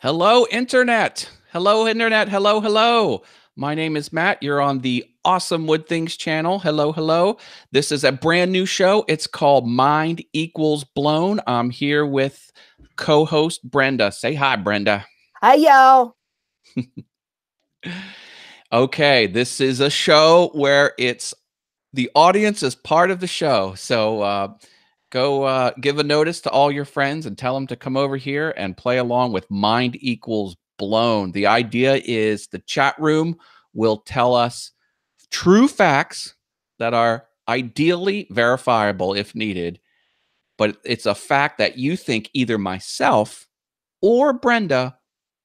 Hello, Internet. Hello, Internet. Hello, hello. My name is Matt. You're on the Awesome Wood Things channel. Hello, hello. This is a brand new show. It's called Mind Equals Blown. I'm here with co-host Brenda. Say hi, Brenda. Hi, y'all. Okay, this is a show where it's the audience is part of the show. So go give a notice to all your friends and tell them to come over here and play along with Mind Equals Blown. The idea is the chat room will tell us true facts that are ideally verifiable if needed, but it's a fact that you think either myself or Brenda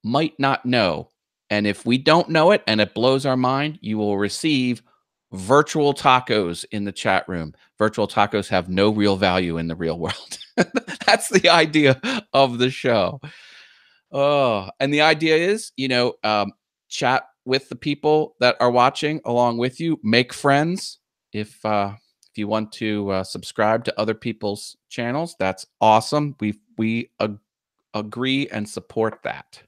might not know. And if we don't know it and it blows our mind, you will receive virtual tacos in the chat room. Virtual tacos have no real value in the real world. That's the idea of the show. Oh, and the idea is, chat with the people that are watching along with you. Make friends. If you want to subscribe to other people's channels, that's awesome. We agree and support that.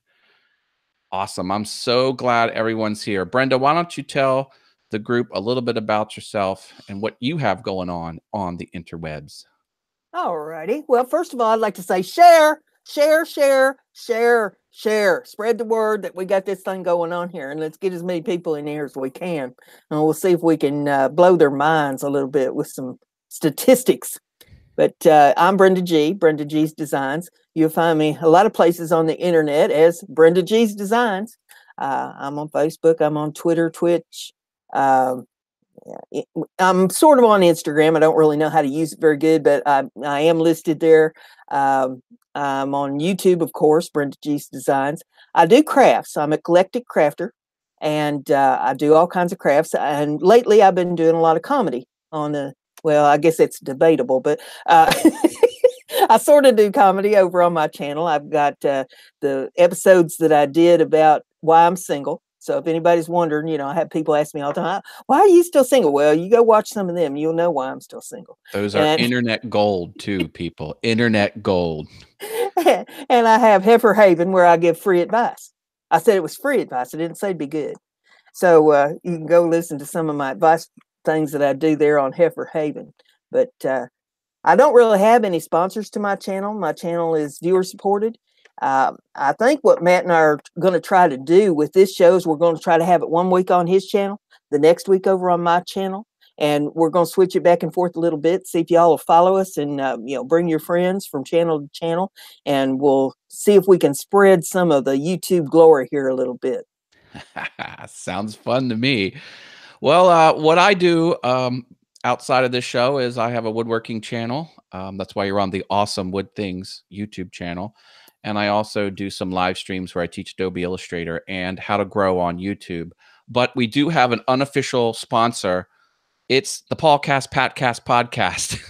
Awesome. I'm so glad everyone's here. Brenda, why don't you tell the group a little bit about yourself and what you have going on the interwebs? All righty. Well, first of all, I'd like to say share, share, share, share, share. Spread the word that we got this thing going on here, and let's get as many people in here as we can. And we'll see if we can blow their minds a little bit with some statistics. But I'm Brenda G, Brenda G's Designs. You'll find me a lot of places on the internet as Brenda G's Designs. I'm on Facebook, I'm on Twitter, Twitch. I'm sort of on Instagram. I don't really know how to use it very good, but I am listed there. I'm on YouTube, of course, Brenda G's Designs. I do crafts. I'm an eclectic crafter, and I do all kinds of crafts. And lately, I've been doing a lot of comedy on the. Well, I guess it's debatable, but I sort of do comedy over on my channel. I've got the episodes that I did about why I'm single. So if anybody's wondering, I have people ask me all the time, why are you still single? Well, you go watch some of them. You'll know why I'm still single. Those are And internet gold too, people. Internet gold. and I have Heifer Haven where I give free advice. I said it was free advice. I didn't say it'd be good. So you can go listen to some of my advice things that I do there on Heifer Haven. But I don't really have any sponsors to my channel. My channel is viewer supported. I think what Matt and I are going to try to do with this show is we're going to try to have it one week on his channel, the next week over on my channel, and we're going to switch it back and forth a little bit. See if y'all will follow us and bring your friends from channel to channel, and we'll see if we can spread some of the YouTube glory here a little bit. Sounds fun to me. Well, what I do outside of this show is I have a woodworking channel. That's why you're on the Awesome Wood Things YouTube channel. And I also do some live streams where I teach Adobe Illustrator and how to grow on YouTube. But we do have an unofficial sponsor. It's the Paulcast Patcast podcast.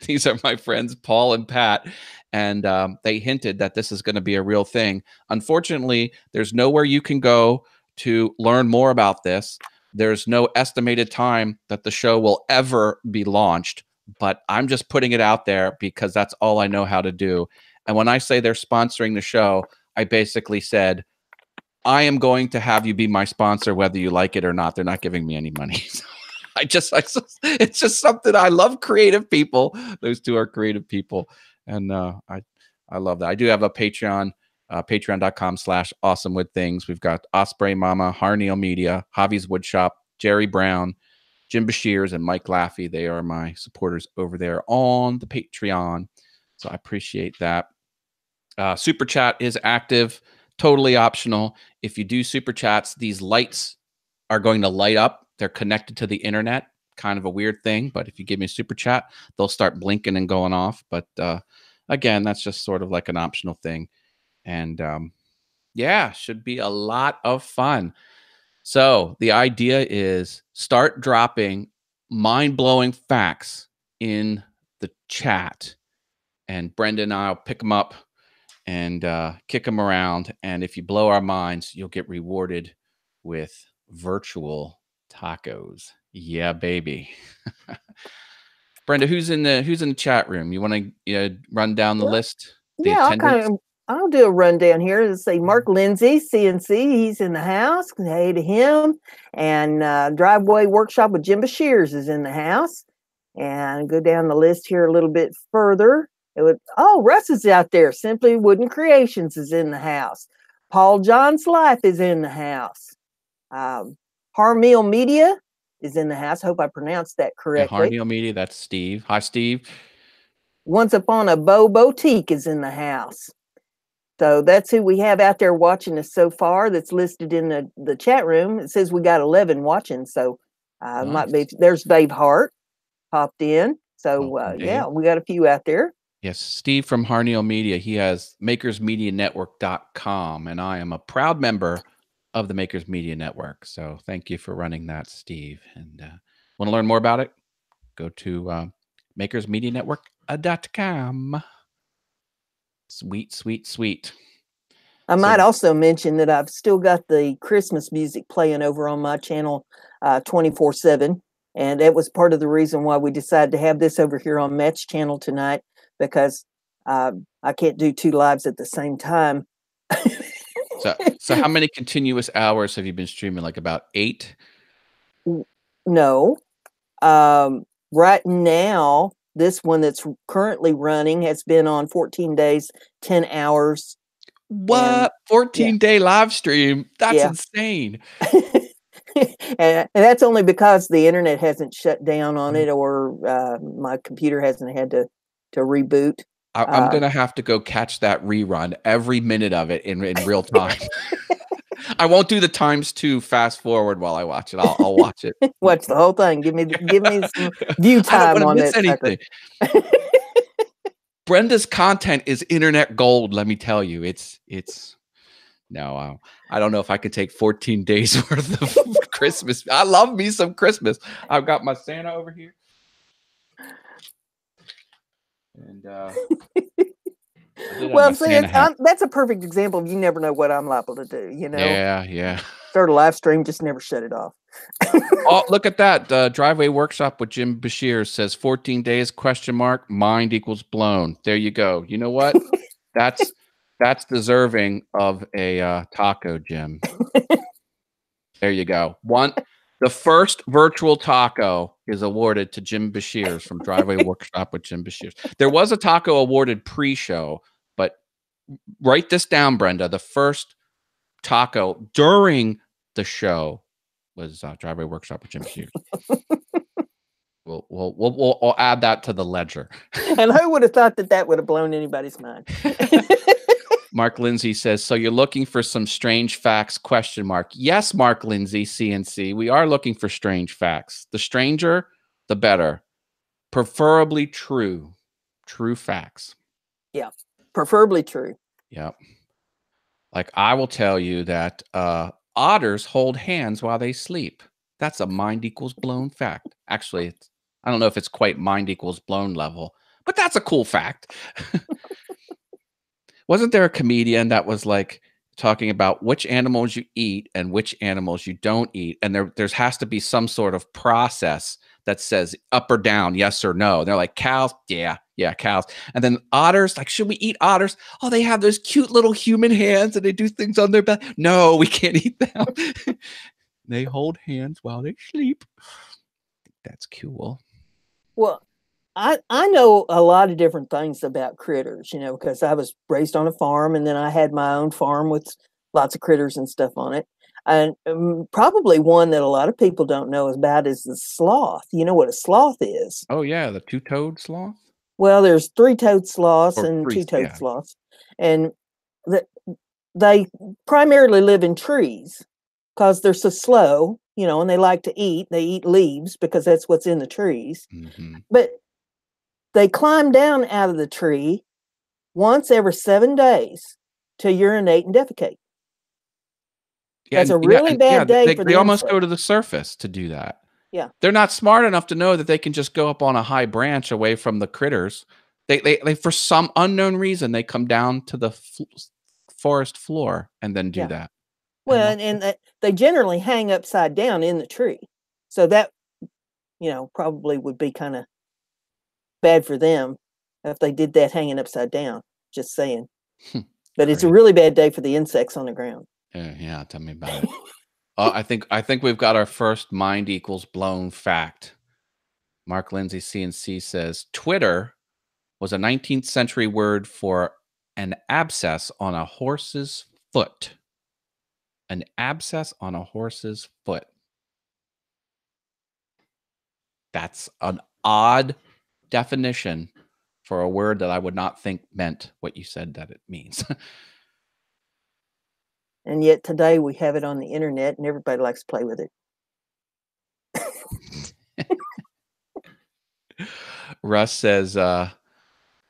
These are my friends, Paul and Pat. And they hinted that this is going to be a real thing. Unfortunately, there's nowhere you can go to learn more about this. There's no estimated time that the show will ever be launched, but I'm just putting it out there because that's all I know how to do. And when I say they're sponsoring the show, I basically said, I am going to have you be my sponsor, whether you like it or not. They're not giving me any money. It's just something. I love creative people. Those two are creative people. And I love that. I do have a Patreon, patreon.com/awesomewoodthings. We've got Osprey Mama, Harneal Media, Javi's Woodshop, Jerry Brown, Jim Bashirs, and Mike Laffey. They are my supporters over there on the Patreon. So I appreciate that. Super Chat is active, totally optional. If you do Super Chats, these lights are going to light up. They're connected to the internet. Kind of a weird thing, but if you give me a Super Chat, they'll start blinking and going off. But again, that's just sort of like an optional thing. And yeah, should be a lot of fun. So the idea is start dropping mind-blowing facts in the chat. And Brenda and I'll pick them up and kick them around. And if you blow our minds, you'll get rewarded with virtual tacos. Yeah, baby. Brenda, who's in the chat room? You want to run down the list? The Yeah, attendance? I'll do a rundown here. Let's say Mark Lindsay, CNC, he's in the house. Hey to him. And Driveway Workshop with Jim Bashirs is in the house. And go down the list here a little bit further. Russ is out there. Simply Wooden Creations is in the house. Paul John's Life is in the house. Harmeal Media is in the house. Hope I pronounced that correctly. Harmeal Media, that's Steve. Hi, Steve. Once Upon a Bow Boutique is in the house. So that's who we have out there watching us so far. That's listed in the chat room. It says we got 11 watching. So Nice. might be. There's Dave Hart popped in. So yeah, we got a few out there. Yes, Steve from Harneal Media. He has makersmedianetwork.com, and I am a proud member of the Makers Media Network. So thank you for running that, Steve. And want to learn more about it? Go to makersmedianetwork.com. Sweet, sweet, sweet. I might also mention that I've still got the Christmas music playing over on my channel 24/7. And that was part of the reason why we decided to have this over here on Matt's channel tonight, because I can't do 2 lives at the same time. So how many continuous hours have you been streaming? Like about 8? No. Right now, this one that's currently running has been on 14 days, 10 hours. What? 14-day live stream? That's insane. And that's only because the internet hasn't shut down on it, or my computer hasn't had to reboot. I'm going to have to go catch that rerun, every minute of it in real time. I won't do the ×2 fast forward while I watch it. I'll watch it. Watch the whole thing. Give me some view time on that. Anything. Brenda's content is internet gold. Let me tell you, it's no. I don't know if I could take 14 days worth of Christmas. I love me some Christmas. I've got my Santa over here, and well, see, that's a perfect example of you never know what I'm liable to do. You know. Yeah. Start a live stream, just never shut it off. Oh, look at that. Driveway Workshop with Jim Bashir says 14 days, ? Mind equals blown. There you go. You know what? That's deserving of a taco, Jim. There you go. The first virtual taco is awarded to Jim Bashir from Driveway Workshop with Jim Bashir. There was a taco awarded pre-show, but write this down, Brenda. The first taco during the show was Driveway Workshop with Jim Bashir. We'll add that to the ledger. And who would have thought that would have blown anybody's mind? Mark Lindsay says, so you're looking for some strange facts, ? Yes, Mark Lindsay, CNC. We are looking for strange facts. The stranger, the better. Preferably true. True facts. Yeah, preferably true. Yep. Like I will tell you that otters hold hands while they sleep. That's a mind equals blown fact. Actually, I don't know if it's quite mind equals blown level, but that's a cool fact. Wasn't there a comedian that was like talking about which animals you eat and which animals you don't eat? And there has to be some sort of process that says up or down, yes or no. And they're like, cows, yeah, cows. And then otters, like, should we eat otters? Oh, they have those cute little human hands and they do things on their back. No, we can't eat them. They hold hands while they sleep. That's cool. Well, I know a lot of different things about critters, you know, because I was raised on a farm, and then I had my own farm with lots of critters and stuff on it. And probably one that a lot of people don't know about is the sloth. You know what a sloth is? Oh, yeah, the two-toed sloth? Well, there's 3-toed sloths and 2-toed sloths. And they primarily live in trees because they're so slow, you know, and they like to eat. They eat leaves because that's what's in the trees. Mm-hmm. But they climb down out of the tree once every 7 days to urinate and defecate. That's a really bad day for them. They almost go to the surface to do that. Yeah. They're not smart enough to know that they can just go up on a high branch away from the critters. They for some unknown reason, they come down to the forest floor and then do that. Well, and they generally hang upside down in the tree. So that, you know, probably would be kind of bad for them if they did that hanging upside down. Just saying. But it's a really bad day for the insects on the ground. Yeah, tell me about it. I think we've got our first mind equals blown fact. Mark Lindsay CNC says Twitter was a 19th century word for an abscess on a horse's foot. An abscess on a horse's foot. That's an odd definition for a word that I would not think meant what you said that it means. And yet today we have it on the internet and everybody likes to play with it. Russ says,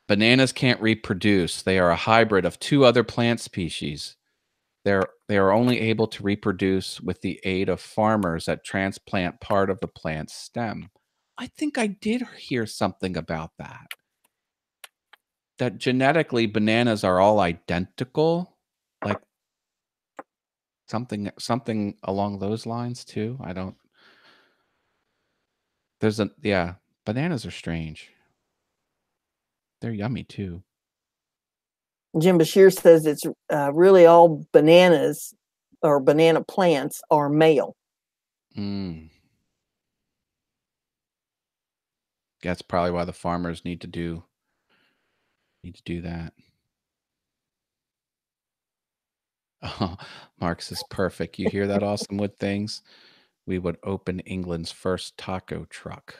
bananas can't reproduce. They are a hybrid of two other plant species. They are only able to reproduce with the aid of farmers that transplant part of the plant's stem. I think I did hear something about that. That genetically bananas are all identical, like something along those lines too. I don't. Bananas are strange. They're yummy too. Jim Bashir says it's really all bananas or banana plants are male. That's probably why the farmers need to do that. Oh, Marx is perfect. You hear that, Awesome Wood Things? We would open England's first taco truck.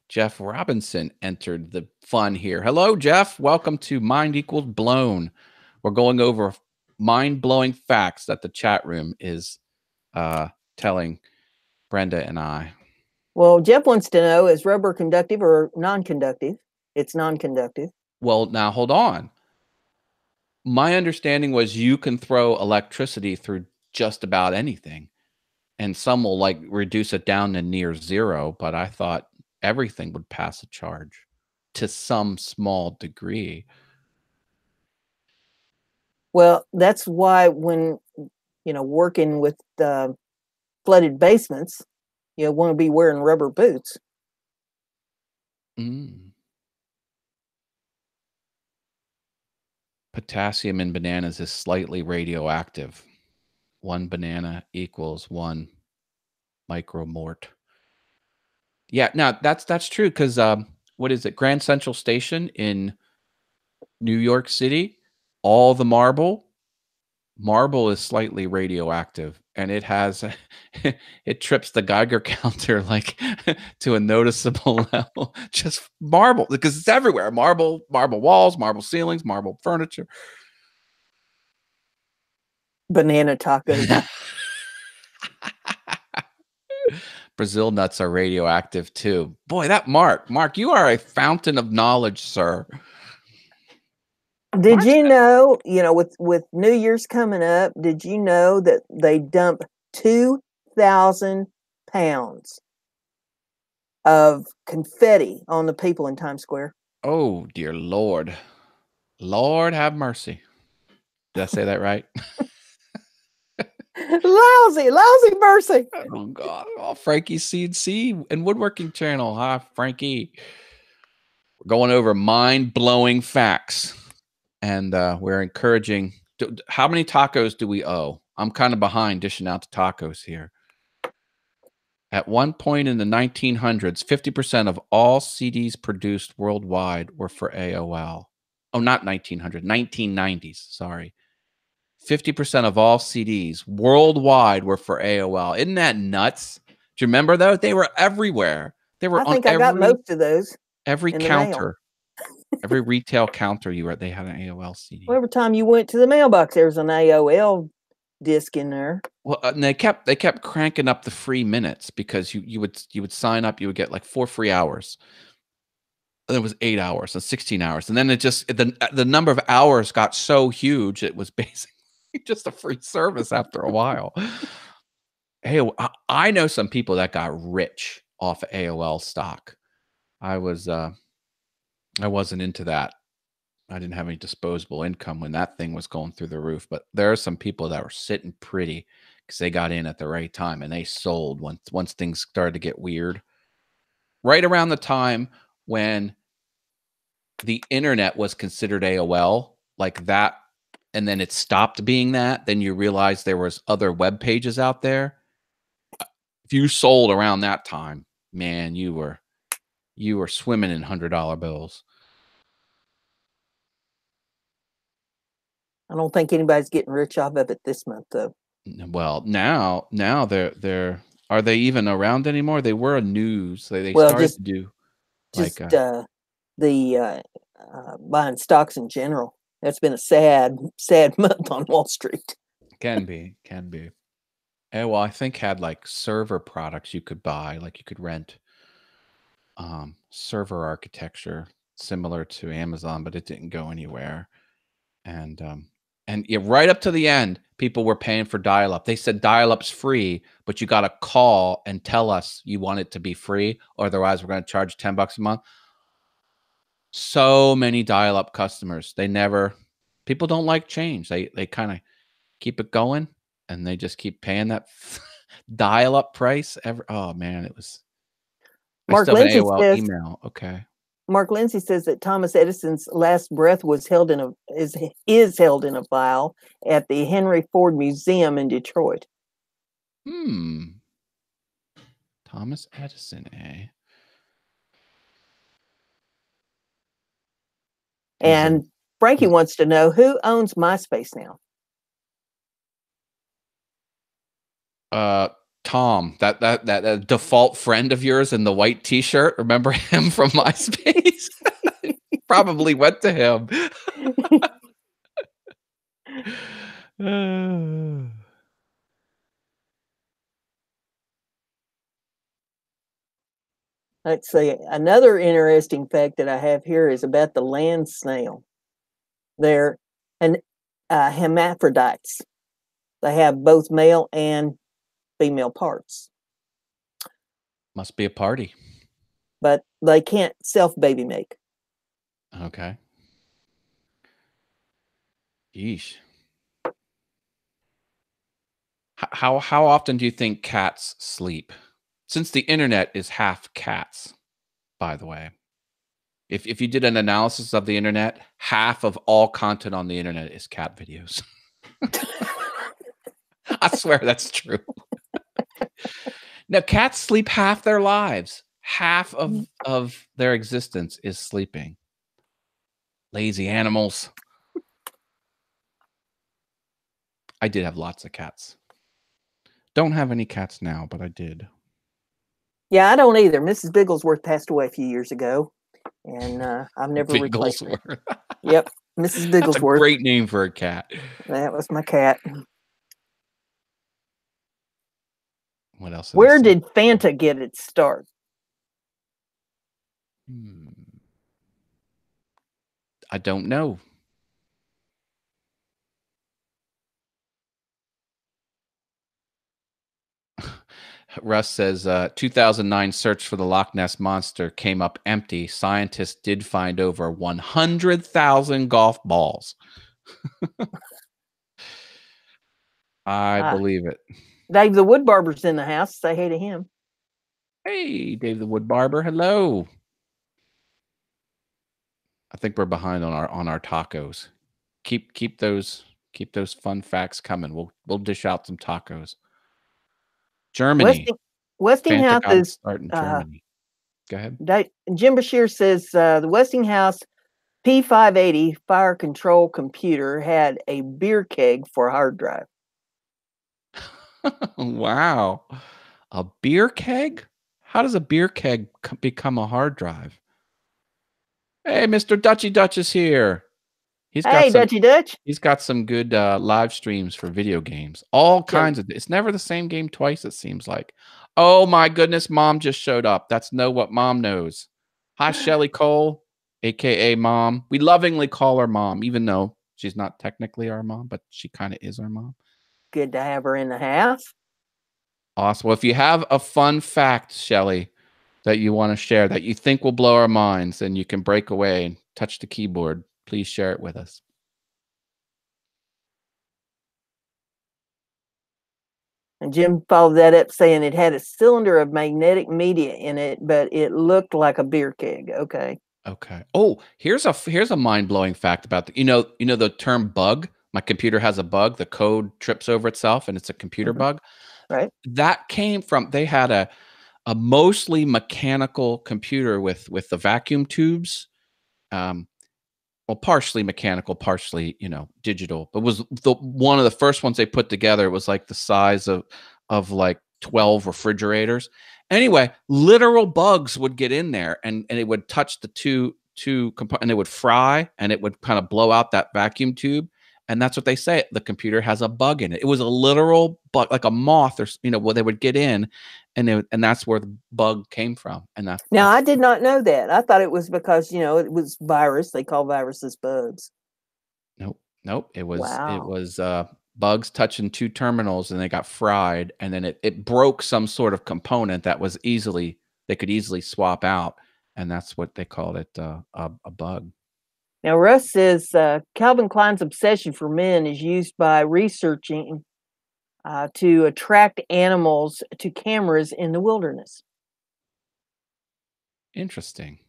Jeff Robinson entered the fun here. Hello, Jeff. Welcome to Mind Equals Blown. We're going over mind-blowing facts that the chat room is telling Brenda and I. Well, Jeff wants to know, is rubber conductive or non-conductive? It's non-conductive. Well, now hold on. My understanding was you can throw electricity through just about anything, and some will like reduce it down to near zero, but I thought everything would pass a charge to some small degree. Well, that's why when, working with flooded basements, you want to be wearing rubber boots. Potassium in bananas is slightly radioactive. 1 banana equals 1 micromort. Yeah, now that's true because what is it? Grand Central Station in New York City, all the marble is slightly radioactive, and it has it trips the Geiger counter like to a noticeable level. Just marble, because it's everywhere. Marble walls, marble ceilings, marble furniture. Banana tacos. Brazil nuts are radioactive too. Boy, that Mark, you are a fountain of knowledge, sir. Did you know, with New Year's coming up, did you know that they dump 2,000 pounds of confetti on the people in Times Square? Oh, dear Lord. Lord have mercy. Did I say that right? Lousy mercy. Oh, God. Oh, Frankie CNC and Woodworking Channel. Hi, Frankie. We're going over mind-blowing facts. And we're encouraging. How many tacos do we owe? I'm kind of behind dishing out the tacos here. At one point in the 1900s, 50% of all CDs produced worldwide were for AOL. Oh, not 1900, 1990s. Sorry. 50% of all CDs worldwide were for AOL. Isn't that nuts? Do you remember those? They were everywhere. They were I got most of those. Every counter. Every retail counter they had an AOL CD. Well, every time you went to the mailbox, there was an AOL disc in there. Well, and they kept cranking up the free minutes because you would sign up, you would get like 4 free hours. And it was 8 hours and 16 hours, and then it just the number of hours got so huge it was basically just a free service after a while. Hey, I know some people that got rich off of AOL stock. I wasn't into that. I didn't have any disposable income when that thing was going through the roof, but there are some people that were sitting pretty because they got in at the right time and they sold once things started to get weird. Right around the time when the internet was considered AOL, like that, and then it stopped being that, then you realize there was other web pages out there. If you sold around that time, man, you were swimming in $100 bills. I don't think anybody's getting rich off of it this month, though. Well, now they're are they even around anymore? They were a news. They Well, started to do like the buying stocks in general. That's been a sad month on Wall Street. can be. Oh, well, I think had like server products you could buy, like you could rent server architecture similar to Amazon, but it didn't go anywhere. And yeah, right up to the end, people were paying for dial-up. They said dial-up's free, but you got to call and tell us you want it to be free, or otherwise we're going to charge $10 a month. So many dial-up customers. People don't like change. They kind of keep it going, and they just keep paying that dial-up price. Oh man, it was. Mark I still have an Lindsay AOL says. email. Okay. Mark Lindsay says that Thomas Edison's last breath was held in is held in a vial at the Henry Ford Museum in Detroit. Thomas Edison, eh? And Frankie wants to know who owns MySpace now. Tom, that default friend of yours in the white T-shirt. Remember him from MySpace? Probably went to him. Let's see. Another interesting fact that I have here is about the land snail. They're hermaphrodites. They have both male and female parts. Must be a party. But they can't self-baby make. Okay. Yeesh. How often do you think cats sleep? Since the internet is half cats, by the way. If you did an analysis of the internet, half of all content on the internet is cat videos. I swear that's true. Now, cats sleep half their lives. Half of their existence is sleeping. Lazy animals. I did have lots of cats. Don't have any cats now, but I did. Yeah, I don't either. Mrs. Bigglesworth passed away a few years ago, and I've never replaced her. Yep, Mrs. Bigglesworth. That's a great name for a cat. That was my cat. What else? Where did Fanta get its start? I don't know. Russ says 2009 search for the Loch Ness Monster came up empty. Scientists did find over 100,000 golf balls. I believe it. Dave the Wood Barber's in the house. Say hey to him. Hey, Dave the Wood Barber. Hello. I think we're behind on our tacos. Keep those fun facts coming. We'll dish out some tacos. Germany. Westinghouse is starting Germany. Go ahead. Jim Bashir says the Westinghouse P580 fire control computer had a beer keg for a hard drive. Wow. A beer keg? How does a beer keg become a hard drive? Hey, Mr. Dutchy Dutch is here. Dutchy Dutch. He's got some good live streams for video games. All kinds of. It's never the same game twice, it seems like. Oh, my goodness. Mom just showed up. That's Know What Mom Knows. Hi, Shelly Cole, a.k.a. Mom. We lovingly call her Mom, even though she's not technically our mom, but she kind of is our mom. Good to have her in the house. Awesome. Well, if you have a fun fact, Shelly, that you want to share that you think will blow our minds, and you can break away and touch the keyboard, please share it with us. And Jim followed that up saying it had a cylinder of magnetic media in it, but it looked like a beer keg. Okay. Okay. Oh, here's a mind-blowing fact about the term bug. My computer has a bug. The code trips over itself, and it's a computer Mhm. bug. Right? That came from they had a mostly mechanical computer with the vacuum tubes. Um, well, partially mechanical, partially, digital. But was the one of the first ones they put together. It was like the size of like 12 refrigerators. Anyway, literal bugs would get in there and it would touch the and it would fry and it would kind of blow out that vacuum tube. And that's what they say. The computer has a bug in it. It was a literal bug, like a moth, or where they would get in, and that's where the bug came from. And Now, that's I did not know that. I thought it was because, it was virus. They call viruses bugs. Nope, nope. It Wow. was bugs touching two terminals, and they got fried, and then it broke some sort of component that was they could easily swap out, and that's what they called it, a bug. Now, Russ says Calvin Klein's obsession for men is used by researching to attract animals to cameras in the wilderness. Interesting.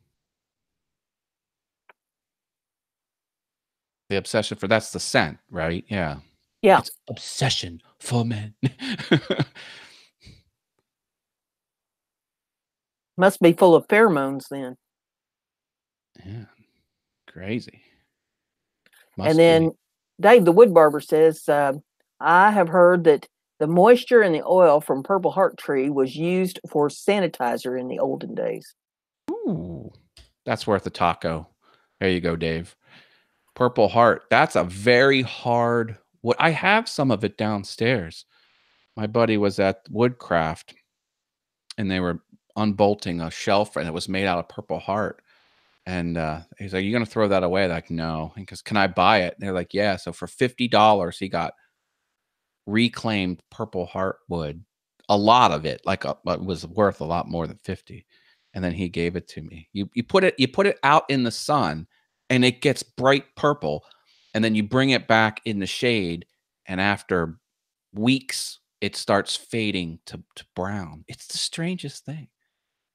The obsession for that's the scent, right? Yeah. Yeah. It's obsession for men. Must be full of pheromones then. Yeah. Crazy. And Must be. then Dave the wood barber says, I have heard that the moisture in the oil from purple heart tree was used for sanitizer in the olden days. Ooh. That's worth a taco. There you go, Dave. Purple Heart. That's a very hard wood. I have some of it downstairs. My buddy was at Woodcraft and they were unbolting a shelf and it was made out of Purple Heart. And he's like, "You gonna throw that away?" Like, no. Because can I buy it? And they're like, yeah. So for $50, he got reclaimed Purple Heart wood. A lot of it, like it was worth a lot more than 50. And then he gave it to me. You put it out in the sun and it gets bright purple. And then you bring it back in the shade, and after weeks, it starts fading to brown. It's the strangest thing.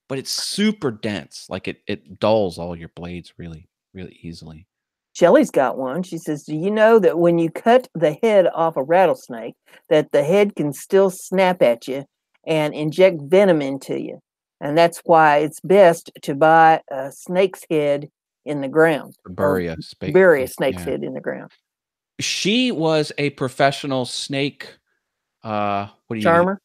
But it's super dense. Like it dulls all your blades really, really easily. Shelley's got one. She says, do you know that when you cut the head off a rattlesnake, that the head can still snap at you and inject venom into you? And that's why it's best to buy a snake's head in the ground or Bury a bury a snake. snake's Yeah. head in the ground. She was a professional snake. What do you? Charmer?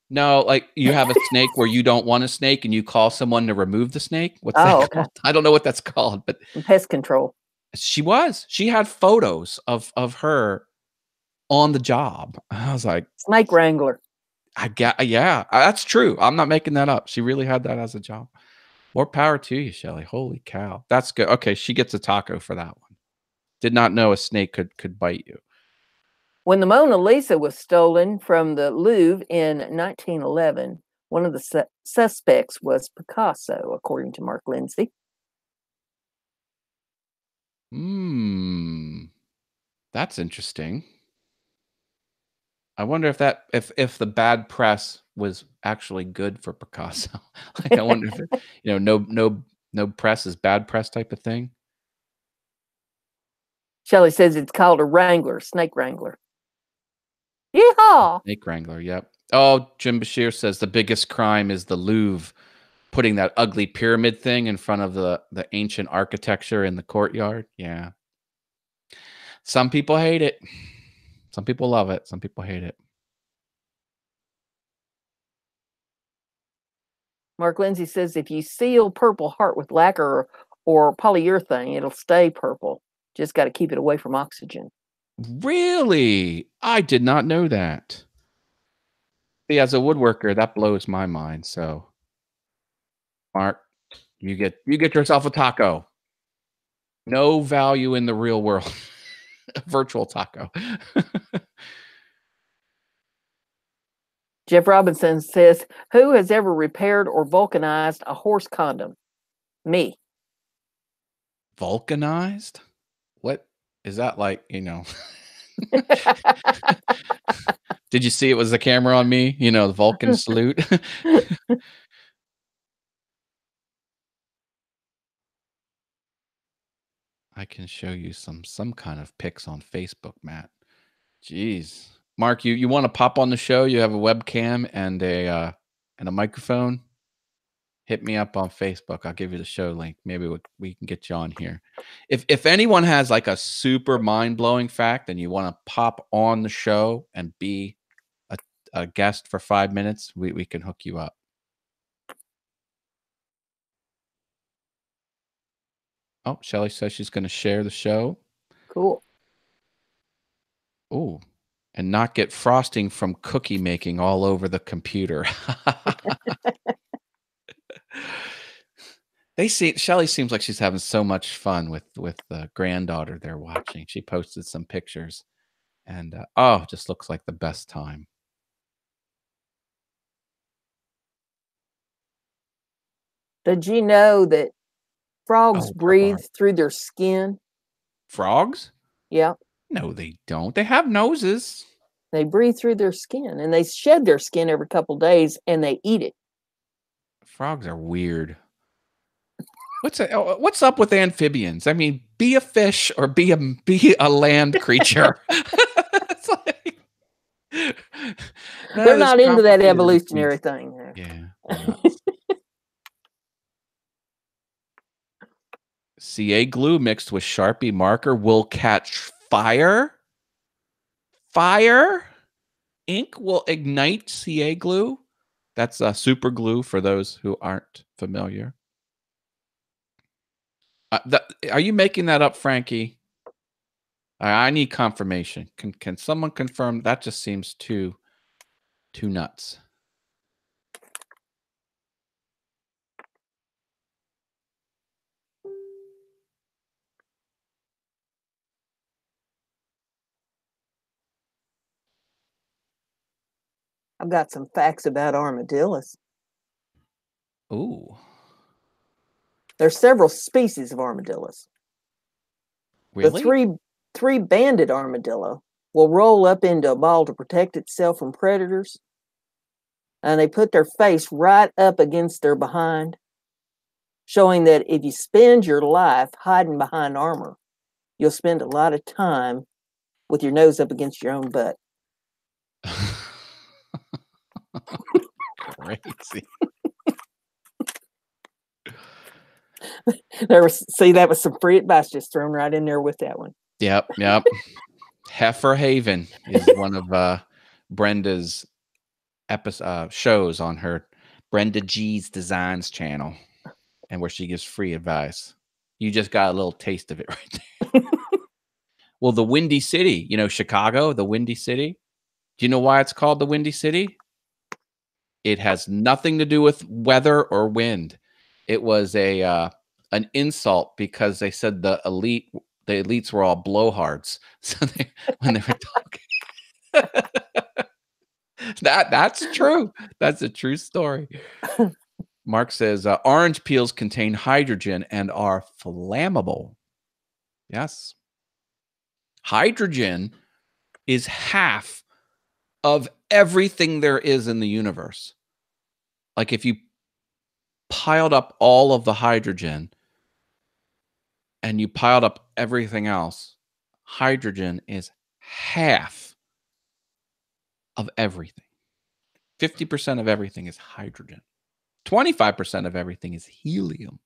No, like you have a snake where you don't want a snake, and you call someone to remove the snake. What's Oh, that okay. called? I don't know what that's called, but Pest control. she was. She had photos of her on the job. I was like, Snake wrangler. I get, yeah, that's true. I'm not making that up. She really had that as a job. More power to you, Shelly. Holy cow, that's good. Okay, she gets a taco for that one. Did not know a snake could bite you. When the Mona Lisa was stolen from the Louvre in 1911, one of the suspects was Picasso, according to Mark Lindsay. That's interesting. I wonder if the bad press was actually good for Picasso. Like, I wonder if no press is bad press type of thing. Shelley says it's called a wrangler, snake wrangler. Yeehaw! Snake wrangler. Yep. Oh, Jim Bashir says the biggest crime is the Louvre putting that ugly pyramid thing in front of the ancient architecture in the courtyard. Yeah. Some people hate it. Some people love it. Some people hate it. Mark Lindsay says if you seal Purple Heart with lacquer or polyurethane, it'll stay purple. Just got to keep it away from oxygen. Really? I did not know that. See, as a woodworker, that blows my mind. So, Mark, you get yourself a taco. No value in the real world. A virtual taco. Jeff Robinson says, who has ever repaired or vulcanized a horse condom? Me. Vulcanized? What is that like, Did you see it was the camera on me? The Vulcan salute. I can show you some kind of pics on Facebook, Matt. Jeez. Mark, you want to pop on the show? You have a webcam and a microphone? Hit me up on Facebook. I'll give you the show link. Maybe we can get you on here. If anyone has like a super mind-blowing fact and you want to pop on the show and be a guest for 5 minutes, we can hook you up. Oh, Shelly says she's going to share the show. Cool. Oh, and not get frosting from cookie making all over the computer. Shelly seems like she's having so much fun with the granddaughter they're watching. She posted some pictures, and just looks like the best time. Did you know that frogs breathe through their skin? Frogs? Yeah. No, they don't. They have noses. They breathe through their skin, and they shed their skin every couple days, and they eat it. Frogs are weird. What's up with amphibians? I mean, be a fish or be a land creature. It's like, they're not into that evolutionary thing. Yeah. CA glue mixed with Sharpie marker will catch fire. Fire? Ink will ignite CA glue. That's super glue for those who aren't familiar. Are you making that up, Frankie? I need confirmation. Can someone confirm? That just seems too nuts. I've got some facts about armadillos. Ooh. There's several species of armadillos. Really? The three-banded armadillo will roll up into a ball to protect itself from predators, and they put their face right up against their behind, showing that if you spend your life hiding behind armor, you'll spend a lot of time with your nose up against your own butt. Crazy. That was some free advice just thrown right in there with that one. Yep. Heifer Haven is one of Brenda's shows on her Brenda G's Designs channel, and where she gives free advice. You just got a little taste of it right there. Well, the Windy City, Chicago, the Windy City. Do you know why it's called the Windy City? It has nothing to do with weather or wind. It was an insult because they said the elites were all blowhards. So when they were talking, that's true. That's a true story. Mark says orange peels contain hydrogen and are flammable. Yes. Hydrogen is half of everything there is in the universe. Like if you piled up all of the hydrogen and you piled up everything else, hydrogen is half of everything. 50% of everything is hydrogen. 25% of everything is helium.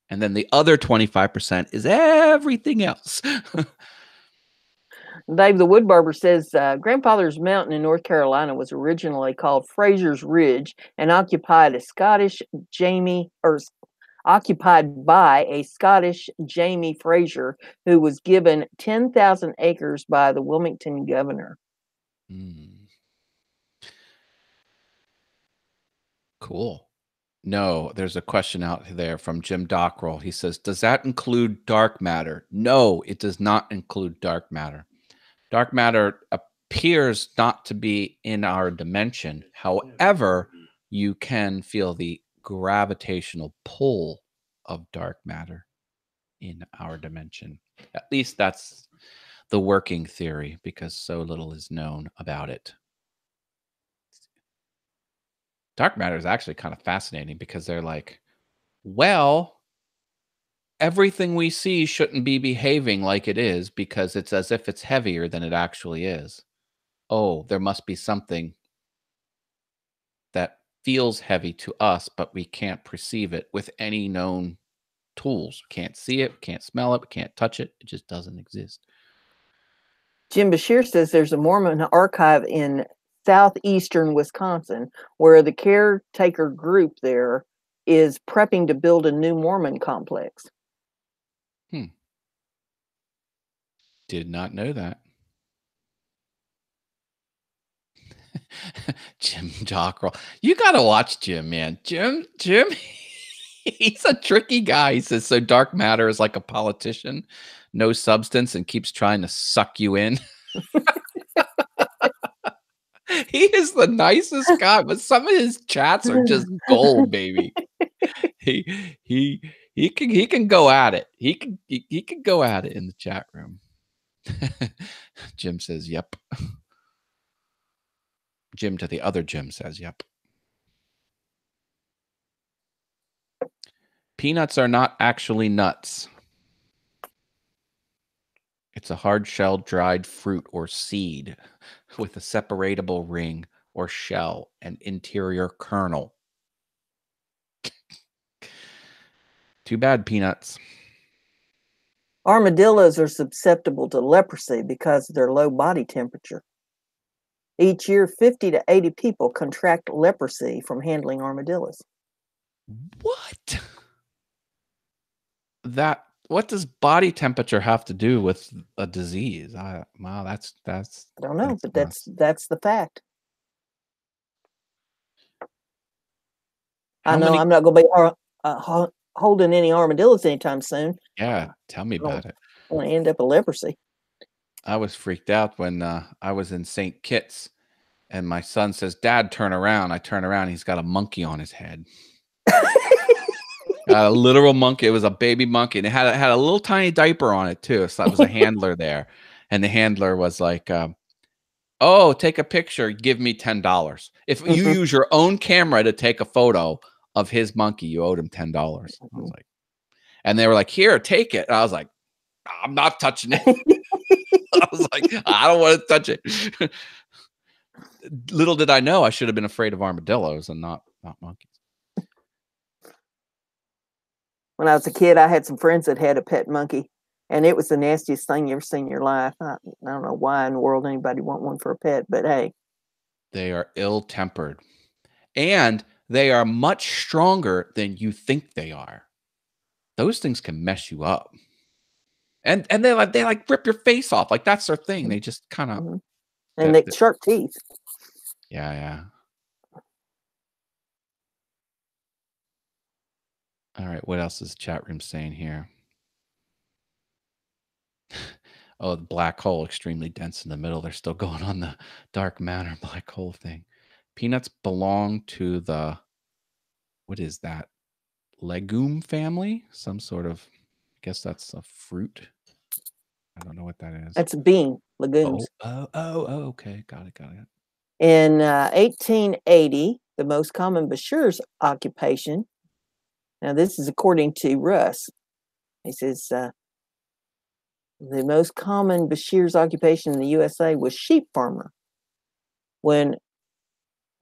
And then the other 25% is everything else. Dave the Woodbarber says Grandfather's Mountain in North Carolina was originally called Fraser's Ridge and occupied by a Scottish Jamie Fraser, who was given 10,000 acres by the Wilmington governor. Cool. No, there's a question out there from Jim Dockrell. He says, does that include dark matter? No, it does not include dark matter. Dark matter appears not to be in our dimension. However, you can feel the gravitational pull of dark matter in our dimension. At least that's the working theory, because so little is known about it. Dark matter is actually kind of fascinating because they're like, well, everything we see shouldn't be behaving like it is because it's as if it's heavier than it actually is. Oh, there must be something that feels heavy to us, but we can't perceive it with any known tools. Can't see it, can't smell it, can't touch it. It just doesn't exist. Jim Bashir says there's a Mormon archive in southeastern Wisconsin where the caretaker group there is prepping to build a new Mormon complex. Did not know that. Jim Jockrell. You got to watch Jim, man. Jim, he's a tricky guy. He says, so dark matter is like a politician, no substance, and keeps trying to suck you in. He is the nicest guy, but some of his chats are just gold, baby. He can go at it. He can go at it in the chat room. Jim says, "Yep." Jim to the other Jim says, "Yep." Peanuts are not actually nuts. It's a hard-shelled dried fruit or seed with a separatable ring or shell and interior kernel. Too bad, peanuts. Armadillos are susceptible to leprosy because of their low body temperature. Each year, 50 to 80 people contract leprosy from handling armadillos. What? What does body temperature have to do with a disease? Wow, that's I don't know, but that's the fact. I know I'm not going to be holding any armadillos anytime soon. Yeah, tell me about it. I'm going to end up with leprosy. I was freaked out when I was in St. Kitts, and my son says, "Dad, turn around." I turn around, he's got a monkey on his head. A literal monkey. It was a baby monkey, and it had a little tiny diaper on it too. So it was a handler there, and the handler was like, "Oh, take a picture. Give me $10. If you use your own camera to take a photo of his monkey, you owed him $10." I was like, and they were like, "Here, take it." And I was like, "I'm not touching it." I was like, "I don't want to touch it." Little did I know I should have been afraid of armadillos and not monkeys. When I was a kid, I had some friends that had a pet monkey, and it was the nastiest thing you ever seen in your life. I don't know why in the world anybody want one for a pet, but hey. They are ill-tempered, and they are much stronger than you think they are. Those things can mess you up. And they like rip your face off. Like that's their thing. They just kind of and they sharp teeth. Yeah. All right, what else is the chat room saying here? Oh, the black hole, extremely dense in the middle. They're still going on the dark matter black hole thing. Peanuts belong to the, what is that? Legume family? Some sort of, I guess that's a fruit. I don't know what that is. That's a bean, legumes. Oh, okay. Got it. In 1880, the most common Bashir's occupation, now this is according to Russ, he says, the most common Bashir's occupation in the USA was sheep farmer. When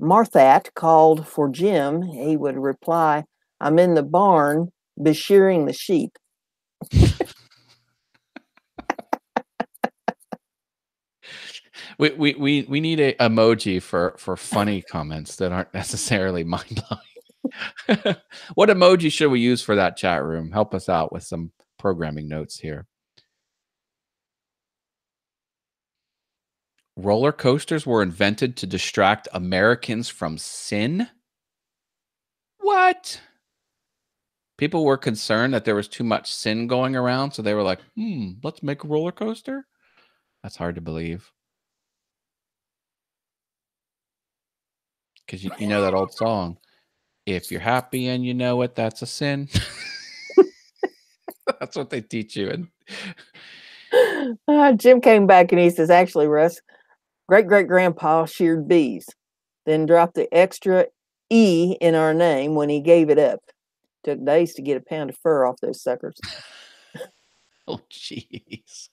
Marthat called for Jim, he would reply, "I'm in the barn Bashiring the sheep." We need a emoji for funny comments that aren't necessarily mind-blowing. What emoji should we use for that chat room? Help us out with some programming notes here. Roller coasters were invented to distract Americans from sin? What? People were concerned that there was too much sin going around, so they were like, let's make a roller coaster? That's hard to believe. Because you know that old song, if you're happy and you know it, that's a sin. That's what they teach you. And Jim came back and he says, actually, Russ, great-great-grandpa sheared bees, then dropped the extra E in our name when he gave it up. Took days to get a pound of fur off those suckers. Oh, jeez.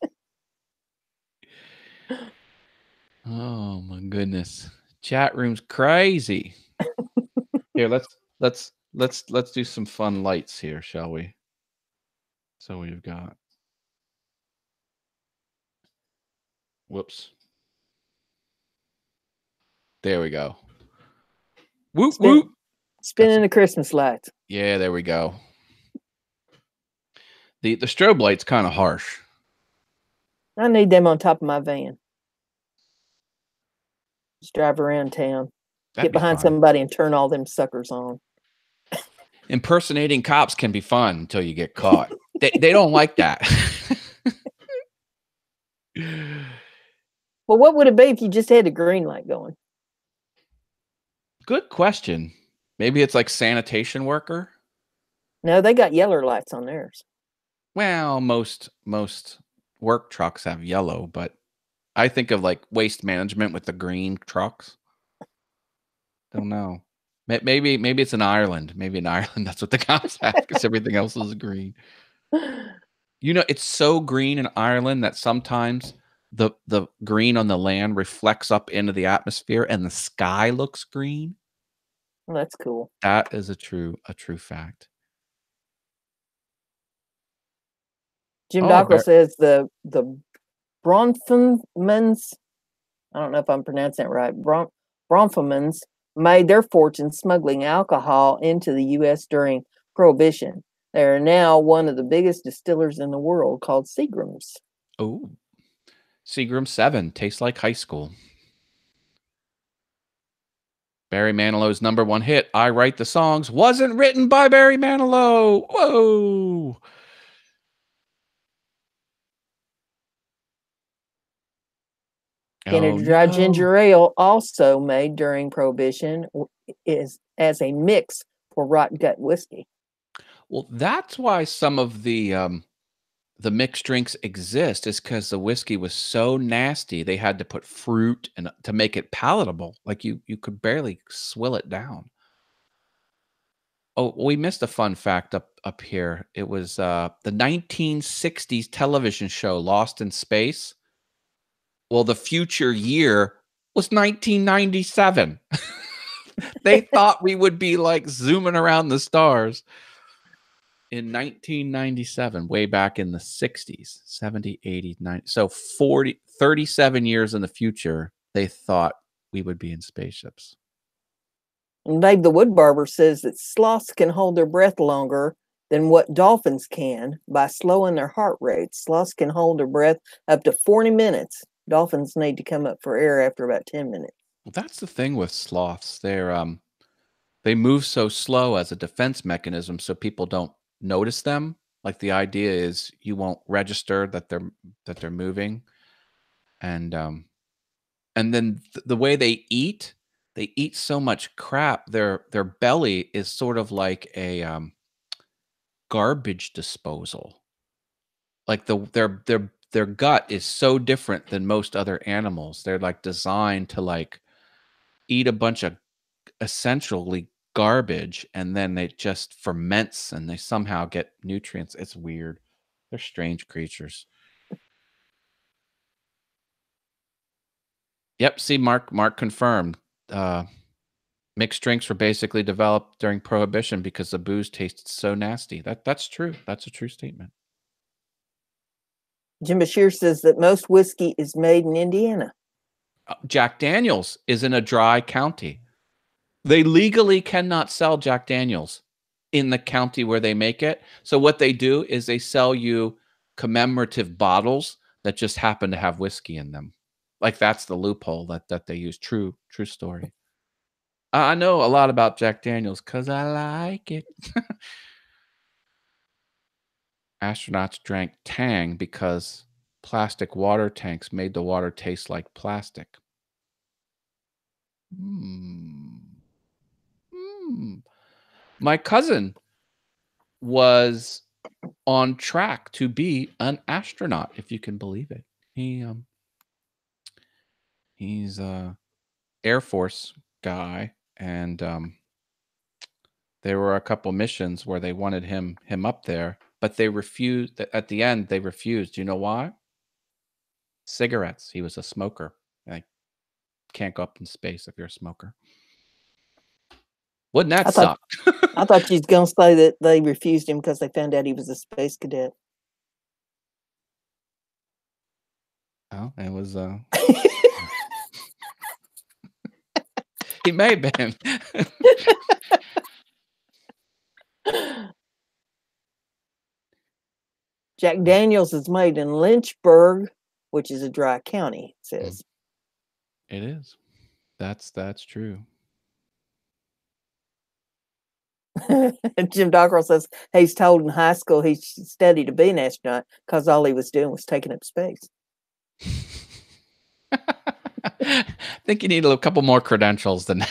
Oh my goodness. Chat room's crazy. Here, let's do some fun lights here, shall we? So we've got. Whoops. There we go. Whoop whoop. Spinning the Christmas lights. Yeah, there we go. The strobe light's kind of harsh. I need them on top of my van. Just drive around town. That'd Get behind somebody and turn all them suckers on. Impersonating cops can be fun until you get caught. They don't like that. Well, what would it be if you just had a green light going? Good question. Maybe it's like sanitation worker. No, they got yellow lights on theirs. Well, most work trucks have yellow, but I think of like waste management with the green trucks. Don't know. Maybe it's in Ireland. Maybe in Ireland that's what the cops have because everything else is green. You know, it's so green in Ireland that sometimes the green on the land reflects up into the atmosphere and the sky looks green. Well, that's cool. That is a true fact. Jim Dockrell says the Bronfmans, I don't know if I'm pronouncing that right, Bronfmans made their fortune smuggling alcohol into the U.S. during Prohibition. They are now one of the biggest distillers in the world, called Seagram's. Oh, Seagram's 7 tastes like high school. Barry Manilow's #1 hit, I Write the Songs, wasn't written by Barry Manilow. Whoa. Canada Dry Ginger Ale, also made during Prohibition, is as a mix for rot gut whiskey. Well, that's why some of the mixed drinks exist, is because the whiskey was so nasty they had to put fruit and to make it palatable. Like you could barely swill it down. Oh, we missed a fun fact up here. It was the 1960s television show Lost in Space. Well, the future year was 1997. They thought we would be like zooming around the stars in 1997, way back in the 60s, 70, 80, 90. So 37 years in the future, they thought we would be in spaceships. And Dave the Wood Barber says that sloths can hold their breath longer than what dolphins can by slowing their heart rate. Sloths can hold their breath up to 40 minutes. Dolphins need to come up for air after about 10 minutes. Well, that's the thing with sloths. They move so slow as a defense mechanism so people don't notice them. Like the idea is you won't register that they're moving. And then the way they eat so much crap. Their belly is sort of like a garbage disposal. Like their gut is so different than most other animals. They're like designed to like eat a bunch of essentially garbage, and then it just ferments and they somehow get nutrients. It's weird. They're strange creatures. Yep. See, Mark confirmed. Mixed drinks were basically developed during Prohibition because the booze tasted so nasty. That's true. That's a true statement. Jim Bashir says that most whiskey is made in Indiana. Jack Daniels is in a dry county. They legally cannot sell Jack Daniels in the county where they make it. So what they do is they sell you commemorative bottles that just happen to have whiskey in them. Like that's the loophole that they use. True story. I know a lot about Jack Daniels because I like it. Astronauts drank Tang because plastic water tanks made the water taste like plastic. My cousin was on track to be an astronaut, if you can believe it. He's a Air Force guy, and there were a couple missions where they wanted him up there, but they refused. At the end, they refused. Do you know why? Cigarettes. He was a smoker. Like, can't go up in space if you're a smoker. Wouldn't that suck? I thought you was gonna say that they refused him because they found out he was a space cadet. Oh, it was he may have been. Jack Daniels is made in Lynchburg, which is a dry county, it says. It is. That's true. Jim Dockrell says he's told in high school he studied to be an astronaut because all he was doing was taking up space. I think you need a couple more credentials than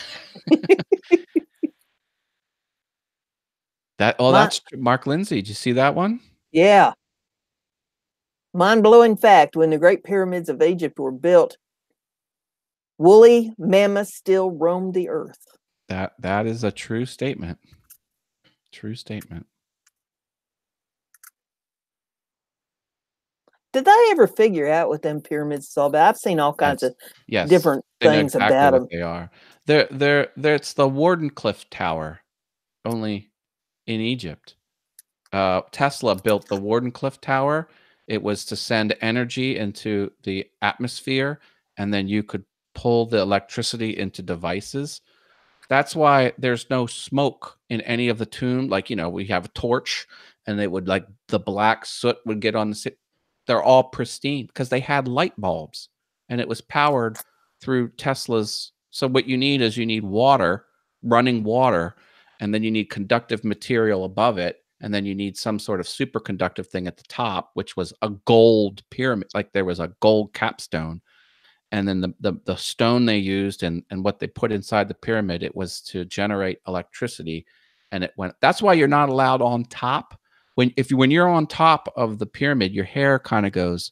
that. Oh, that's Mark Lindsay. Did you see that one? Yeah. Mind-blowing fact, when the Great Pyramids of Egypt were built, woolly mammoths still roamed the earth. That is a true statement. True statement. Did they ever figure out what them pyramids is all about? I've seen all kinds of different things about them. They are. They're it's the Wardenclyffe Tower, only in Egypt. Tesla built the Wardenclyffe Tower. It was to send energy into the atmosphere, and then you could pull the electricity into devices. That's why there's no smoke in any of the tomb. Like, we have a torch, and it would, like, the black soot would get on the. They're all pristine because they had light bulbs, and it was powered through Tesla's. So what you need is water, running water, and then you need conductive material above it, and then you need some sort of superconductive thing at the top, which was a gold pyramid. Like, there was a gold capstone. And then the stone they used and what they put inside the pyramid, it was to generate electricity, and it went. That's why you're not allowed on top. When you're on top of the pyramid, your hair kind of goes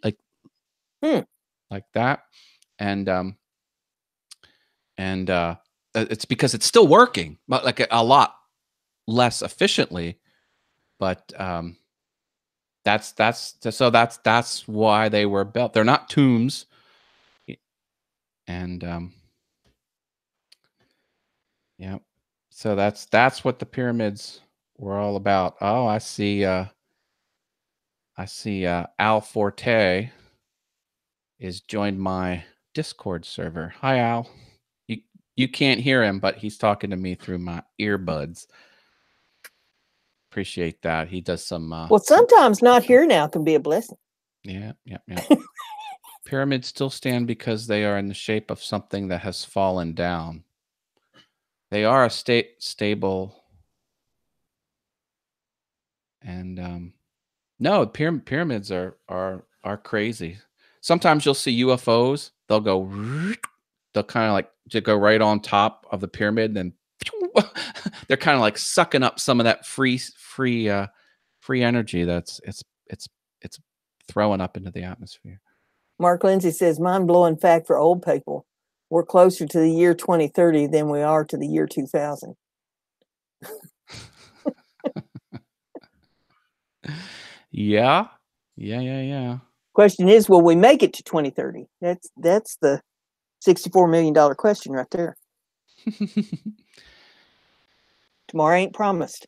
like that, and it's because it's still working, but like a lot less efficiently. But that's why they were built. They're not tombs. And yeah, so that's what the pyramids were all about. Oh, I see Al Forte is joined my Discord server. Hi, Al. You can't hear him, but he's talking to me through my earbuds. Appreciate that. He does some well, sometimes not here now can be a blessing. Yeah. Pyramids still stand because they are in the shape of something that has fallen down. They are a stable, and no, pyramids are crazy. Sometimes you'll see UFOs. They'll kind of like just go right on top of the pyramid, and they're kind of like sucking up some of that free energy that's it's throwing up into the atmosphere. Mark Lindsay says, mind-blowing fact for old people. We're closer to the year 2030 than we are to the year 2000. Yeah. Question is, will we make it to 2030? That's the $64 million question right there. Tomorrow ain't promised.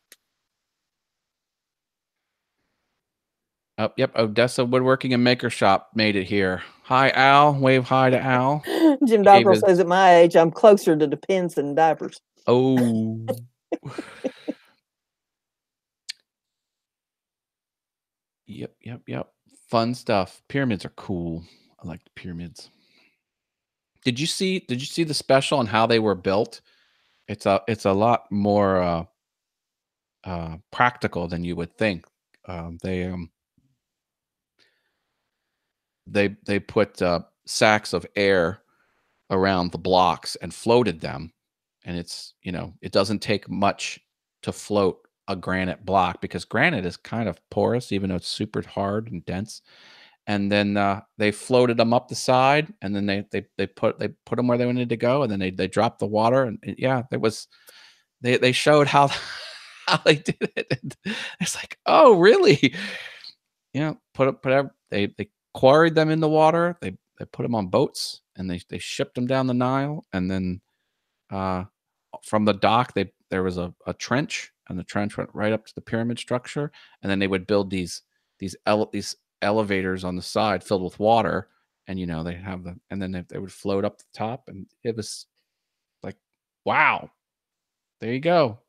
Oh, yep. Odessa Woodworking and Maker Shop made it here. Hi, Al. Wave hi to Al. Jim Dockrell says at my age, I'm closer to Depends than diapers. Oh. Yep. Fun stuff. Pyramids are cool. I like the pyramids. Did you see the special on how they were built? It's a lot more practical than you would think. They put sacks of air around the blocks and floated them, and it's it doesn't take much to float a granite block because granite is kind of porous even though it's super hard and dense. And then they floated them up the side, and then they put them where they wanted to go, and then they dropped the water, and yeah, they showed how how they did it. And it's like, oh, really? Yeah, they quarried them in the water. They put them on boats and they shipped them down the Nile. And then from the dock, there was a trench, and the trench went right up to the pyramid structure. And then they would build these elevators on the side filled with water, and they have and then they would float up the top, and it was like, wow, there you go.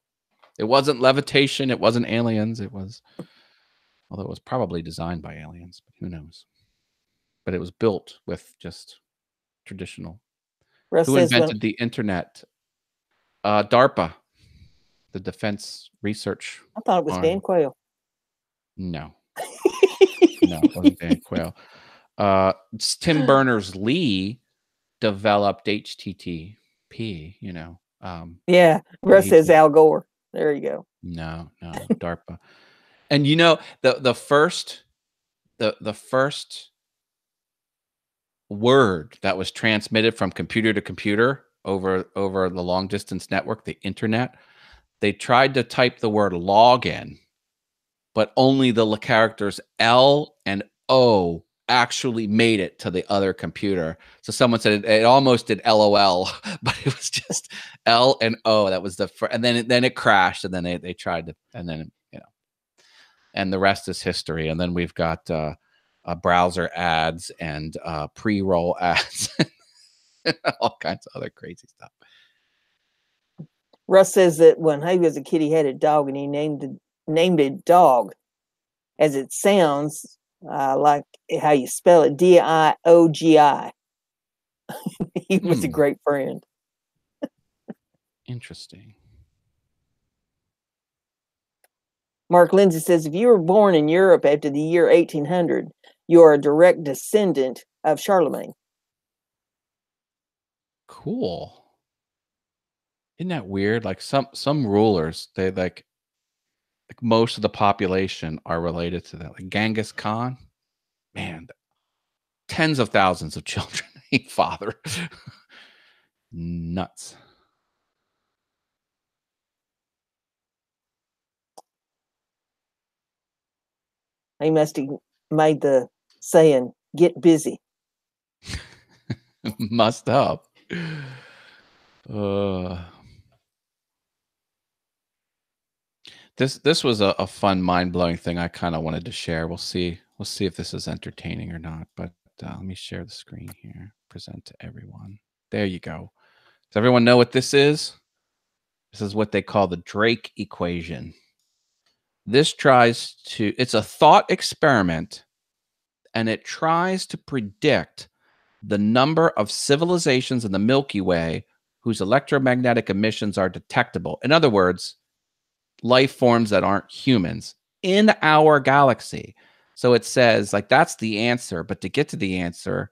It wasn't levitation, it wasn't aliens, although it was probably designed by aliens, but who knows. But it was built with just traditional. Russ Who says when invented the internet? DARPA, the Defense Research I thought it was Dan Arm. Quayle. No, it wasn't Dan Quayle. Tim Berners-Lee developed HTTP. Yeah, Russ says Al Gore. There you go. No, DARPA. And the first word that was transmitted from computer to computer over the long distance network, the internet, they tried to type the word login, but only the characters L and O actually made it to the other computer. So someone said it almost did LOL, but it was just L and O. That was the first, and then it crashed, and then they tried to, and then and the rest is history. And then we've got browser ads and pre-roll ads, all kinds of other crazy stuff. Russ says that when he was a kid, he had a dog, and he named it Dog, as it sounds like how you spell it, Diogi. He was a great friend. Interesting. Mark Lindsay says, if you were born in Europe after the year 1800, you are a direct descendant of Charlemagne. Cool. Isn't that weird? Like some rulers, they like most of the population are related to that. Like Genghis Khan, man, tens of thousands of children he fathered. Nuts. He must have made the saying, get busy. Must have. This was a fun, mind-blowing thing I kind of wanted to share. We'll see if this is entertaining or not. But let me share the screen here. Present to everyone. There you go. Does everyone know what this is? This is what they call the Drake equation. It's a thought experiment, and it tries to predict the number of civilizations in the Milky Way whose electromagnetic emissions are detectable. In other words, life forms that aren't humans in our galaxy. So it says, like, that's the answer. But to get to the answer,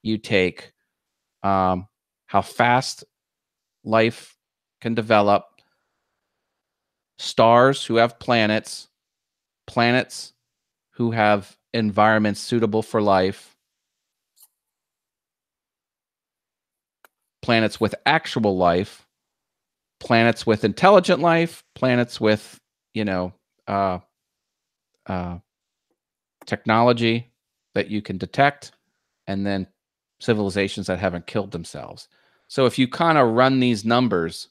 you take how fast life can develop, stars who have planets who have environments suitable for life, planets with actual life, planets with intelligent life, planets with, technology that you can detect, and then civilizations that haven't killed themselves. So if you kind of run these numbers,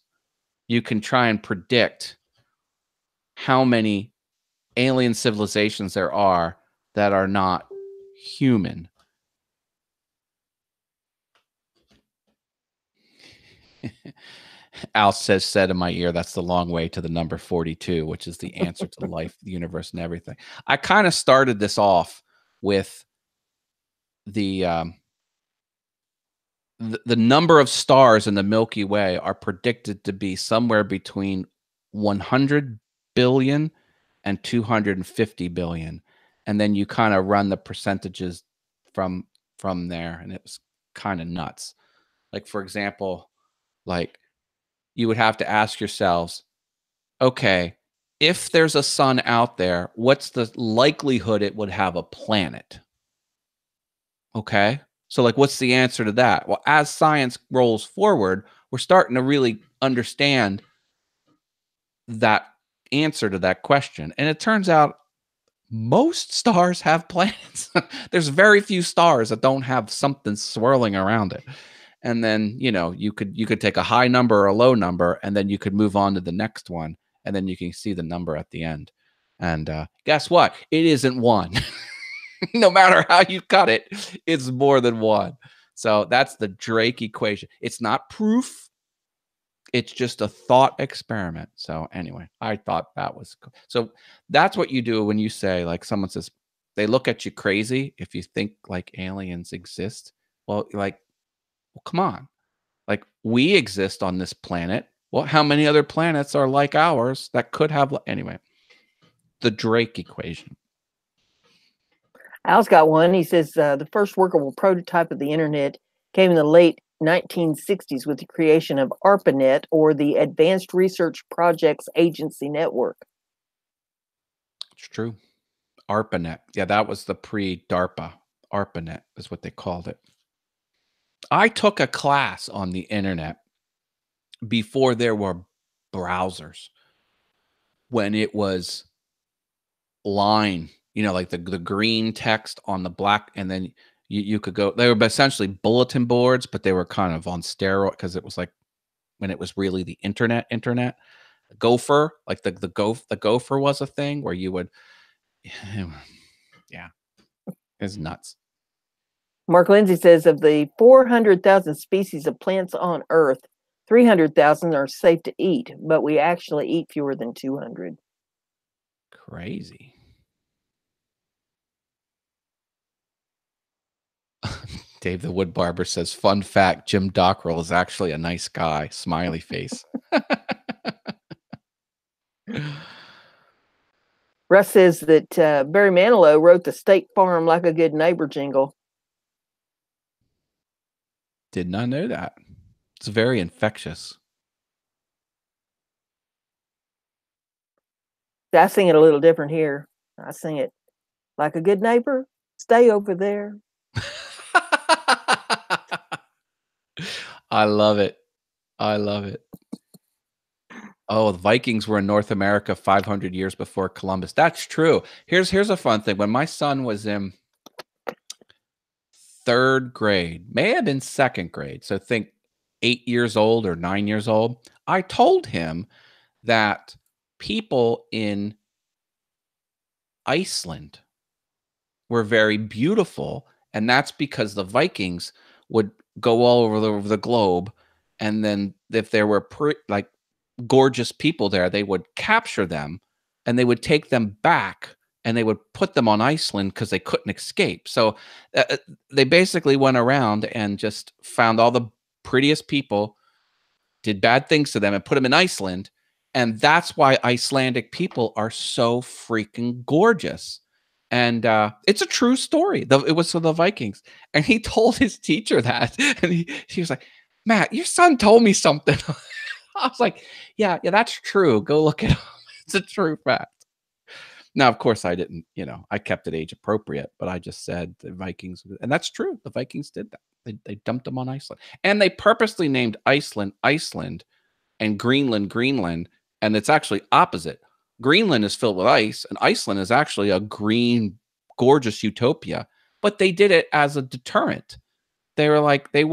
you can try and predict how many alien civilizations there are that are not human. Al said in my ear, that's the long way to the number 42, which is the answer to life, the universe, and everything. I kind of started this off with the number of stars in the Milky Way are predicted to be somewhere between 100 billion and 250 billion. And then you kind of run the percentages from there, and it was kind of nuts. Like, for example, like, you would have to ask yourselves, okay, if there's a sun out there, what's the likelihood it would have a planet? Okay. So, like, what's the answer to that? Well, as science rolls forward, we're starting to really understand that answer to that question. And it turns out most stars have planets. There's very few stars that don't have something swirling around it. And then, you could take a high number or a low number, and then you could move on to the next one, and then you can see the number at the end. And guess what? It isn't one. No matter how you cut it, it's more than one. So that's the Drake equation. It's not proof. It's just a thought experiment. So anyway, I thought that was cool. So that's what you do when you say, like, someone says, they look at you crazy if you think like aliens exist. Well, come on. Like, we exist on this planet. Well, how many other planets are like ours that could have, anyway, the Drake equation? Al's got one. He says the first workable prototype of the internet came in the late 1960s with the creation of ARPANET, or the Advanced Research Projects Agency Network. It's true. ARPANET. Yeah, that was the pre-DARPA. ARPANET is what they called it. I took a class on the internet before there were browsers, when it was line, like the green text on the black, and then you could go. They were essentially bulletin boards, but they were kind of on steroid, because it was like when it was really the internet. Gopher, like the gopher was a thing where you would, yeah, it's nuts. Mark Lindsay says of the 400,000 species of plants on Earth, 300,000 are safe to eat, but we actually eat fewer than 200. Crazy. Dave the Wood Barber says, fun fact, Jim Dockrell is actually a nice guy. Smiley face. Russ says that Barry Manilow wrote the State Farm Like a Good Neighbor jingle. Did not know that. It's very infectious. I sing it a little different here. I sing it like a good neighbor, stay over there. I love it. I love it. Oh, the Vikings were in North America 500 years before Columbus. That's true. Here's a fun thing. When my son was in 3rd grade, may have been 2nd grade, so think 8 years old or 9 years old, I told him that people in Iceland were very beautiful, and that's because the Vikings would go all over the globe, and then if there were gorgeous people there, they would capture them, and they would take them back, and they would put them on Iceland because they couldn't escape. So they basically went around and just found all the prettiest people, did bad things to them, and put them in Iceland. And that's why Icelandic people are so freaking gorgeous. And it's a true story. It was for the Vikings. And he told his teacher that. And she was like, Matt, your son told me something. I was like, yeah, that's true. Go look it up. It's a true fact. Now, of course, I didn't, I kept it age appropriate, but I just said the Vikings, and that's true. The Vikings did that. They dumped them on Iceland. And they purposely named Iceland, Iceland, and Greenland, Greenland. And it's actually opposite. Greenland is filled with ice, and Iceland is actually a green, gorgeous utopia. But they did it as a deterrent. They were like, they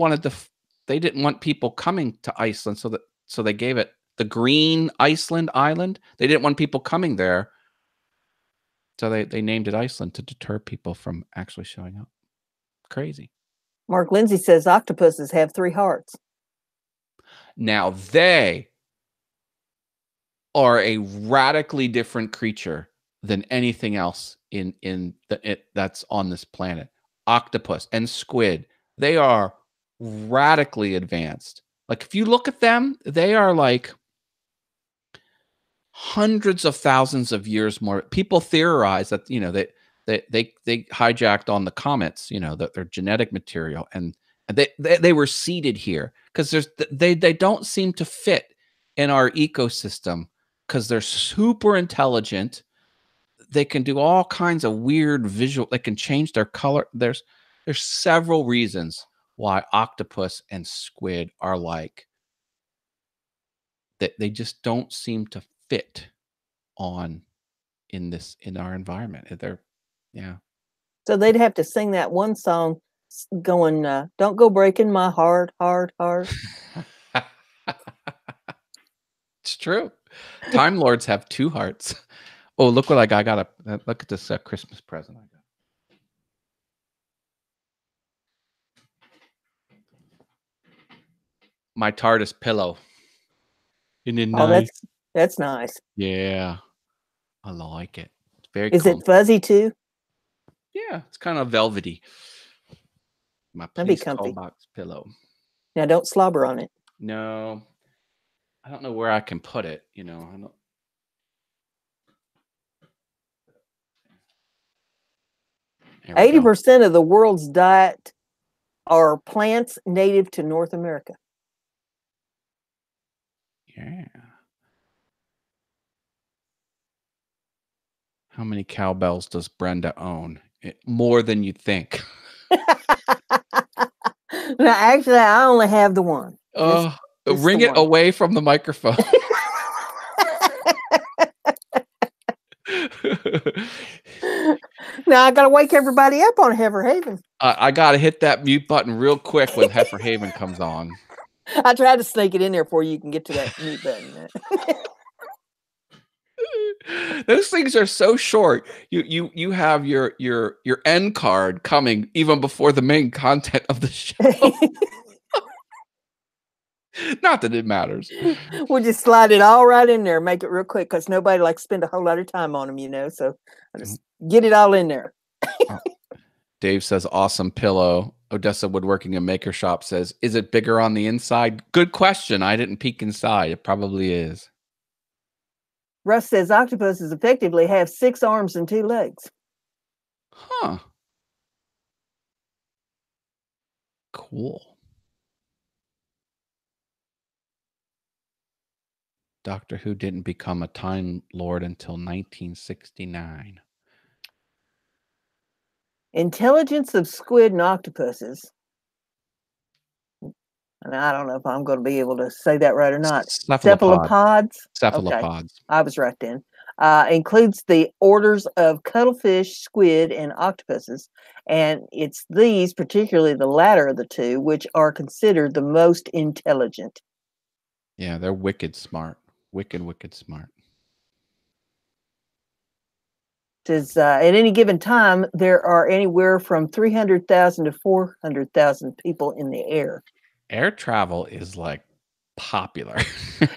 didn't want people coming to Iceland, so they gave it the green Iceland island. They didn't want people coming there, so they named it Iceland to deter people from actually showing up. Crazy. Mark Lindsay says octopuses have 3 hearts. Now they are a radically different creature than anything else that's on this planet. Octopus and squid, they are radically advanced. Like, if you look at them, they are like hundreds of thousands of years more. People theorize that they hijacked on the comets, that their genetic material, and they were seeded here because they don't seem to fit in our ecosystem because they're super intelligent. They can do all kinds of weird visual. They can change their color. There's several reasons why octopus and squid are like that. They just don't seem to fit on in our environment. They're So they'd have to sing that one song going, don't go breaking my heart, heart, heart. It's true. Time Lords have two hearts. Oh, look what I got. I got look at this Christmas present I got. My TARDIS pillow. Isn't it nice? That's nice. Yeah. I like it. It's very Is it fuzzy too? Yeah, it's kind of velvety. My Please Call Box pillow. Now don't slobber on it. No. I don't know where I can put it, I don't 80% of the world's diet are plants native to North America. Yeah. How many cowbells does Brenda own? More than you think. Now, actually, I only have the one. Ring it away from the microphone. Now I gotta wake everybody up on Heifer Haven. I gotta hit that mute button real quick when Heifer Haven comes on. I tried to sneak it in there before you can get to that mute button. Those things are so short. You have your end card coming even before the main content of the show. Not that it matters. We'll just slide it all right in there, make it real quick, because nobody likes to spend a whole lot of time on them, so I just get it all in there. Dave says, awesome pillow. Odessa Woodworking and Maker Shop says, is it bigger on the inside? Good question. I didn't peek inside. It probably is. Russ says octopuses effectively have 6 arms and 2 legs. Huh. Cool. Doctor Who didn't become a Time Lord until 1969. Intelligence of squid and octopuses. And I don't know if I'm going to be able to say that right or not. Cephalopods. Okay. I was right then. Includes the orders of cuttlefish, squid, and octopuses. And it's these, particularly the latter of the two, which are considered the most intelligent. Yeah, they're wicked smart. Wicked smart. Says, at any given time, there are anywhere from 300,000 to 400,000 people in the air. Air travel is like popular.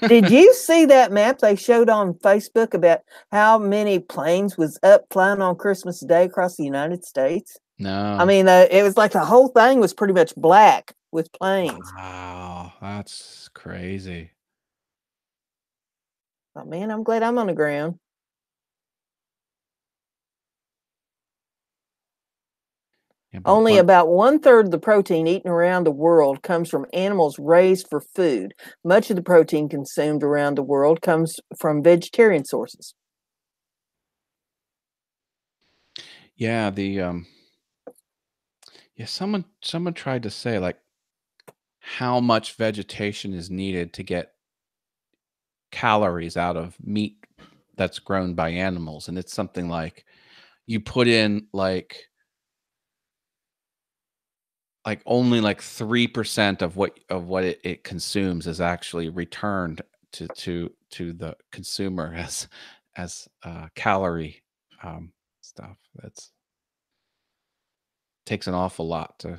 Did you see that map they showed on Facebook about how many planes was up flying on Christmas Day across the United States? No. I mean, it was like the whole thing was pretty much black with planes. Wow, that's crazy. Oh, man, I'm glad I'm on the ground. Yeah, only about 1/3 of the protein eaten around the world comes from animals raised for food. Much of the protein consumed around the world comes from vegetarian sources. Yeah, someone tried to say like how much vegetation is needed to get calories out of meat that's grown by animals, and it's something like you put in like only like 3% of what it consumes is actually returned to the consumer as calorie stuff. That's takes an awful lot to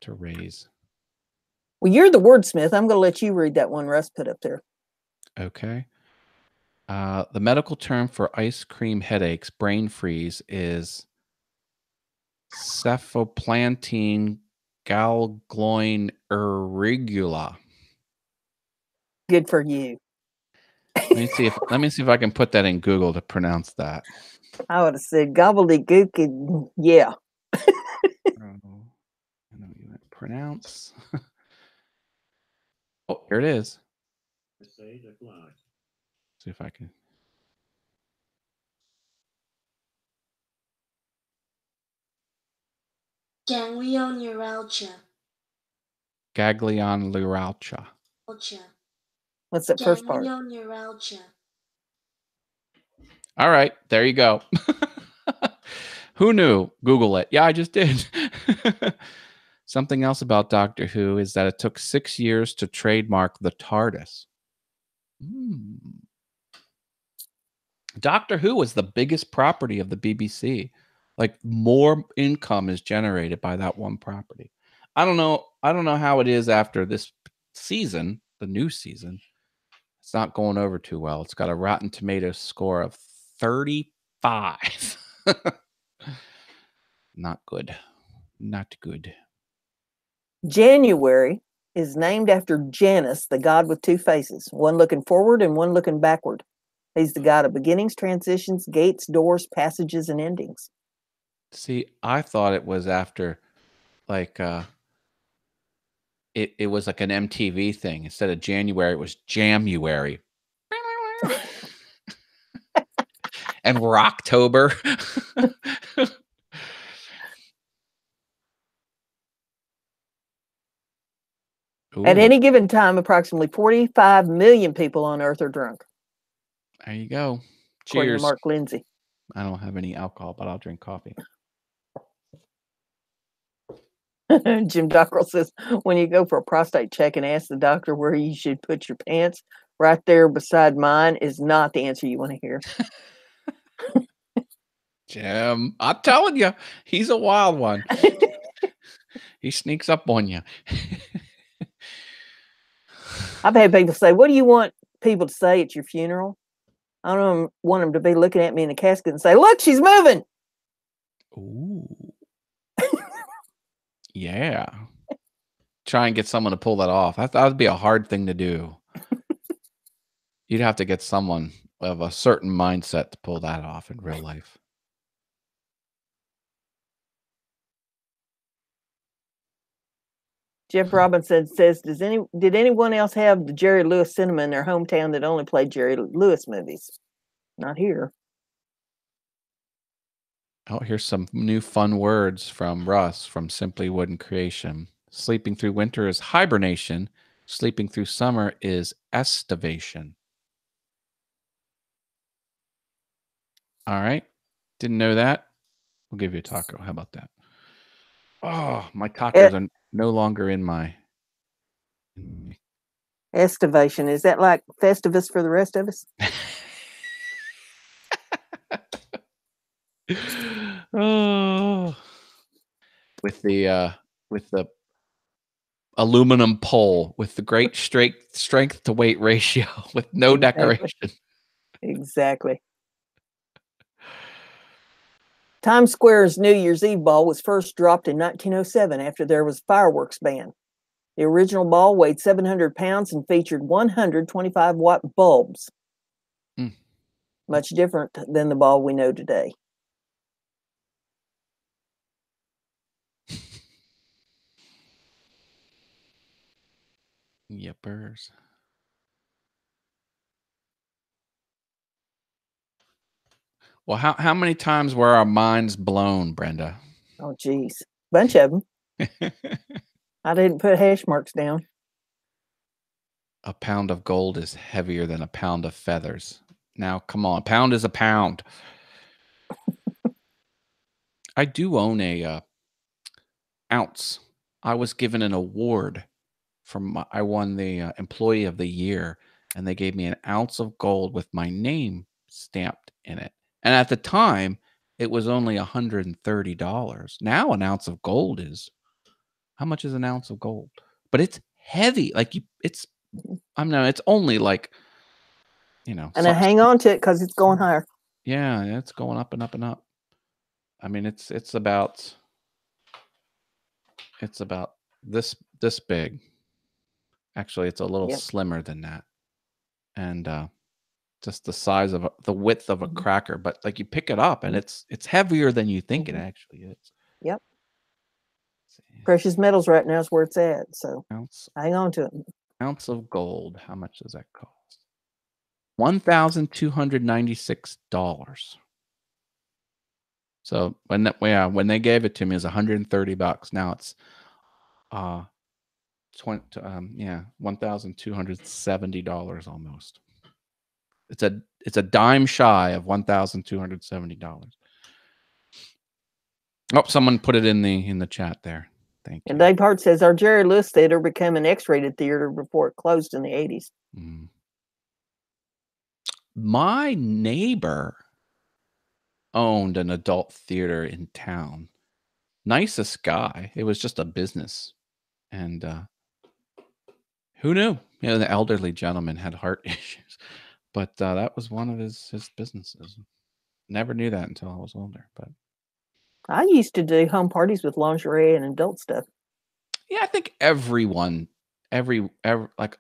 raise. Well, you're the wordsmith. I'm going to let you read that one Russ put up there. Okay. The medical term for ice cream headaches, brain freeze, is cephalopontine ganglion irregula. Good for you. Let me see if I can put that in Google to pronounce that. I would have said gobbledygook, and yeah. I know you would pronounce. Oh, here it is. See if I can. Ganglioneuralgia. Ganglioneuralgia. What's that first part? Ganglioneuralgia. All right, there you go. Who knew? Google it. Yeah, I just did. Something else about Doctor Who is that it took 6 years to trademark the TARDIS. Doctor Who was the biggest property of the BBC. Like, more income is generated by that one property. I don't know how it is after this season, the new season. It's not going over too well. It's got a Rotten Tomatoes score of 35. Not good. Not good. January is named after Janus, the god with two faces, one looking forward and one looking backward. He's the god of beginnings, transitions, gates, doors, passages, and endings. See, I thought it was after, like, it was like an MTV thing. Instead of January, it was Jamuary. And Rocktober. At any given time, approximately 45 million people on Earth are drunk. There you go. According Cheers. to Mark Lindsay. I don't have any alcohol, but I'll drink coffee. Jim Dockrell says, when you go for a prostate check and ask the doctor where you should put your pants, right there beside mine is not the answer you want to hear. Jim, I'm telling you, he's a wild one. He sneaks up on you. I've had people say, what do you want people to say at your funeral? I don't want them to be looking at me in the casket and say, look, she's moving. Ooh. Yeah. Try and get someone to pull that off. That would be a hard thing to do. You'd have to get someone of a certain mindset to pull that off in real life. Jeff Robinson says, did anyone else have the Jerry Lewis cinema in their hometown that only played Jerry Lewis movies? Not here. Oh, here's some new fun words from Russ from Simply Wooden Creation. Sleeping through winter is hibernation. Sleeping through summer is estivation. All right. Didn't know that. We'll give you a taco. How about that? Oh, my tacos are no longer in my... Estivation. Is that like Festivus for the rest of us? Oh, with the aluminum pole with the great strength to weight ratio with no decoration. Exactly. Times Square's New Year's Eve ball was first dropped in 1907 after there was a fireworks ban. The original ball weighed 700 pounds and featured 125-watt bulbs. Much different than the ball we know today. Yippers. Well, how many times were our minds blown, Brenda? Oh, geez. Bunch of them. I didn't put hash marks down. A pound of gold is heavier than a pound of feathers. Now, come on. A pound is a pound. I do own a ounce. I was given an award I won the Employee of the Year, and they gave me an ounce of gold with my name stamped in it. And at the time, it was only $130. Now an ounce of gold is, how much is an ounce of gold? But it's heavy. Like it's only like, And I hang on to it because it's going higher. Yeah, it's going up and up and up. I mean, it's about this big. Actually, it's a little slimmer than that. And just the size of the width of a cracker, but like you pick it up and it's heavier than you think it actually is. Yep. Precious metals right now is where it's at. So hang on to it. Ounce of gold. How much does that cost? $1,296. So when they gave it to me, it was $130. Now it's $1,270 almost. It's a dime shy of $1,270. Oh, someone put it in the chat there. Thank you. And Dave Hart says our Jerry Lewis Theater became an X-rated theater before it closed in the 80s. Mm. My neighbor owned an adult theater in town. Nicest guy. It was just a business. And who knew? You know, the elderly gentleman had heart issues. But that was one of his businesses. Never knew that until I was older. But I used to do home parties with lingerie and adult stuff. yeah, I think everyone, every like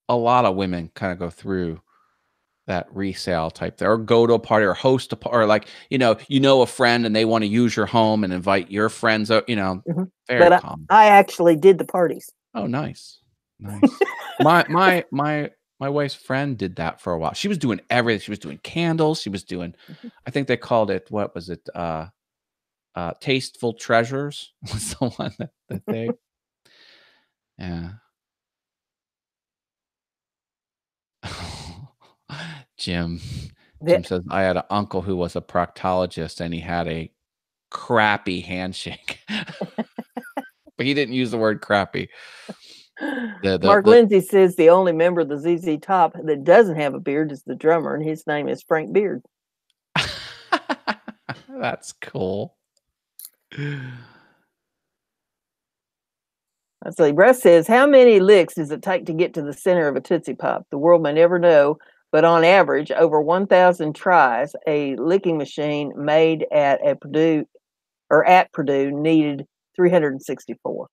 a lot of women kind of go through that resale type thing, or go to a party or host a party, or like, you know, a friend and they want to use your home and invite your friends out, very But common. I actually did the parties. Oh, nice. Nice. my wife's friend did that for a while. She was doing everything. She was doing candles. She was doing, I think they called it, what was it? Tasteful Treasures was the one that they, yeah. Jim says, I had an uncle who was a proctologist and he had a crappy handshake. But he didn't use the word crappy. Mark Lindsay says the only member of the ZZ Top that doesn't have a beard is the drummer, and his name is Frank Beard. That's cool. Let's see. Russ says, how many licks does it take to get to the center of a Tootsie Pop? The world may never know, but on average, over 1,000 tries, a licking machine made at Purdue needed 364.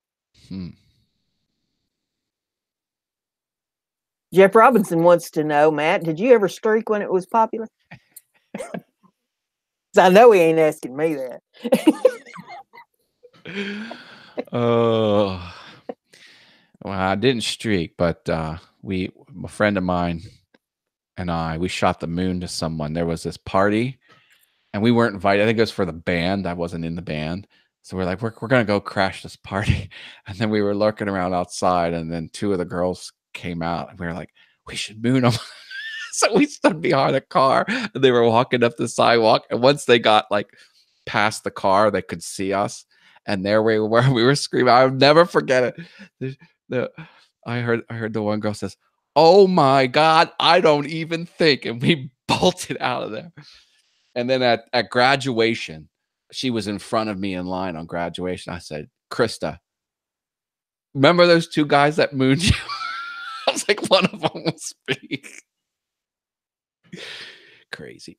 Jeff Robinson wants to know, Matt, did you ever streak when it was popular? I know he ain't asking me that. Oh, well, I didn't streak, but a friend of mine and we shot the moon to someone. There was this party and we weren't invited. I think it was for the band. I wasn't in the band. So we're like, we're going to go crash this party. And then we were lurking around outside, and then two of the girls came out and we were like, we should moon them. So we stood behind a car and they were walking up the sidewalk. And once they got like past the car, they could see us. And there we were. We were screaming. I'll never forget it. I heard the one girl says, "Oh my God, I don't even think." And we bolted out of there. And then at graduation, she was in front of me in line on graduation. I said, "Krista, remember those two guys that mooned you?" I was like, one of them was me. Crazy.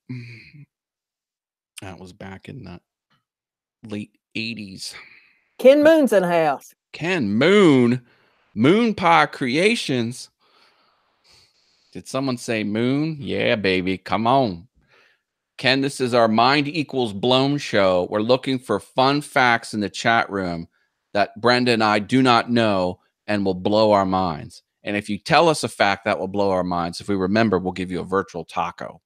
That was back in the late 80s. Ken Moon's in the house. Ken Moon Pie Creations. Did someone say moon? Yeah, baby. Come on. Ken, this is our Mind Equals Blown show. We're looking for fun facts in the chat room that Brenda and I do not know and will blow our minds. And if you tell us a fact that will blow our minds, if we remember, we'll give you a virtual taco.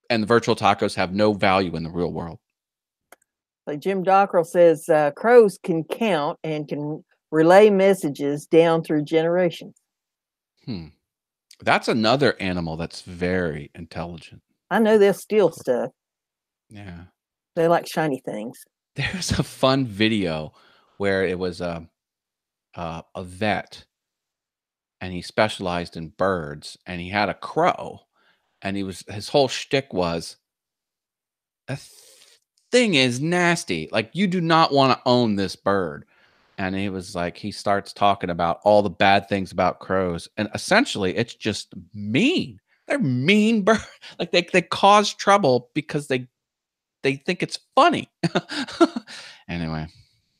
And the virtual tacos have no value in the real world. Like Jim Dockrell says, crows can count and can relay messages down through generations. That's another animal that's very intelligent. I know they'll steal stuff. Yeah. They like shiny things. There's a fun video where it was a vet, and he specialized in birds, and he had a crow, and his whole shtick was, a thing is nasty. Like, you do not want to own this bird. And he was like, he starts talking about all the bad things about crows, and essentially it's just mean. They're mean birds. Like they cause trouble because they think it's funny. Anyway,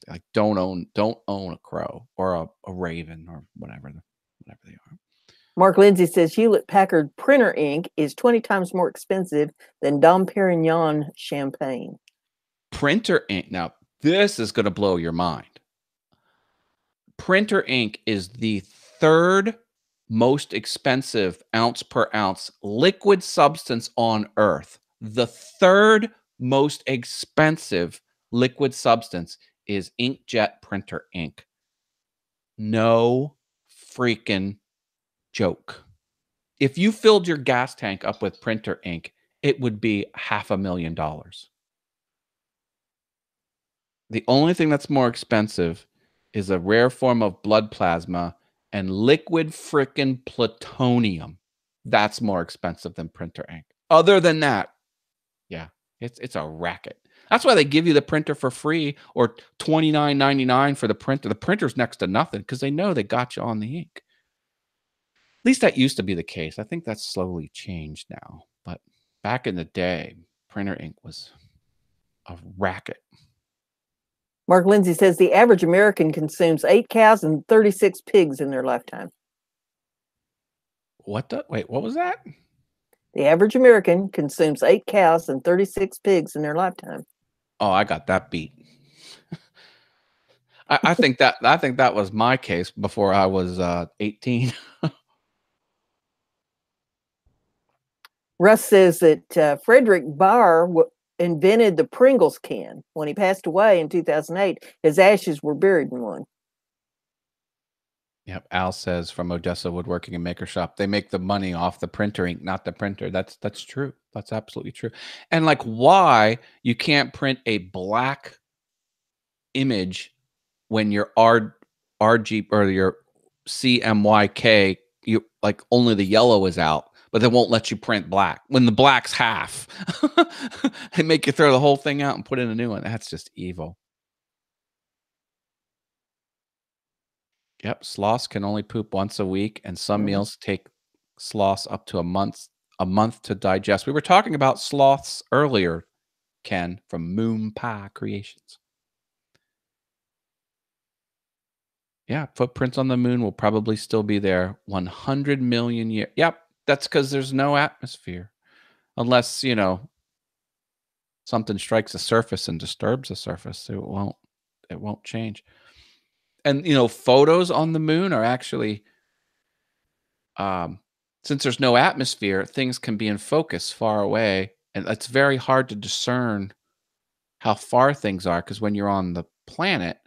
like don't own a crow or a raven or whatever they are. Mark Lindsay says Hewlett Packard printer ink is 20 times more expensive than Dom Perignon champagne. Printer ink. Now, this is going to blow your mind. Printer ink is the third most expensive ounce per ounce liquid substance on earth. The third most expensive liquid substance is inkjet printer ink. No freaking joke. If you filled your gas tank up with printer ink, it would be $500,000. The only thing that's more expensive is a rare form of blood plasma and liquid frickin' plutonium. That's more expensive than printer ink. Other than that, yeah, it's a racket. That's why they give you the printer for free or $29.99 for the printer. The printer's next to nothing because they know they got you on the ink. At least that used to be the case. I think that's slowly changed now. But back in the day, printer ink was a racket. Mark Lindsay says the average American consumes 8 cows and 36 pigs in their lifetime. Wait, what was that? The average American consumes 8 cows and 36 pigs in their lifetime. Oh, I got that beat. I think that was my case before I was 18. Russ says that Frederick Bauer invented the Pringles can. When he passed away in 2008, his ashes were buried in one. Yep. Al says from Odessa Woodworking and Maker Shop, they make the money off the printer ink, not the printer. That's true. That's absolutely true. And like why you can't print a black image when your RG or your CMYK, you like only the yellow is out, but they won't let you print black when the black's half. They make you throw the whole thing out and put in a new one. That's just evil. Yep, sloths can only poop once a week, and some meals take sloths up to a month to digest. We were talking about sloths earlier, Ken, from Moon Pie Creations. Yeah, footprints on the moon will probably still be there 100 million years. Yep, that's because there's no atmosphere. Unless, something strikes the surface and disturbs the surface, it won't change. And, photos on the moon are actually, since there's no atmosphere, things can be in focus far away. And it's very hard to discern how far things are because when you're on the planet,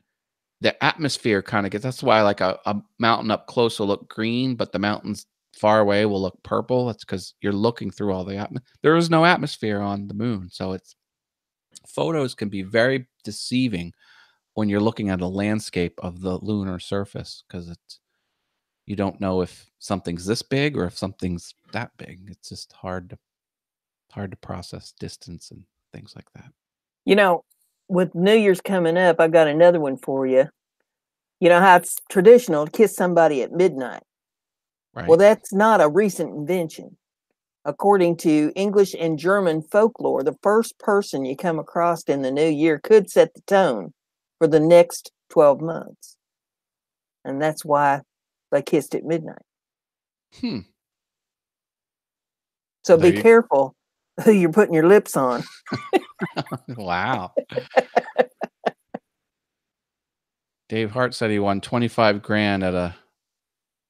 the atmosphere kind of gets, that's why like a mountain up close will look green, but the mountains far away will look purple. That's because you're looking through all the atmosphere. There is no atmosphere on the moon. So photos can be very deceiving when you're looking at a landscape of the lunar surface because you don't know if something's this big or if something's that big. It's just hard to process distance and things like that. With New Year's coming up, I've got another one for you. You know how it's traditional to kiss somebody at midnight. Right. Well, that's not a recent invention. According to English and German folklore, the first person you come across in the new year could set the tone for the next 12 months. And that's why they kissed at midnight. So be careful who you're putting your lips on. Wow. Dave Hart said he won 25 grand at a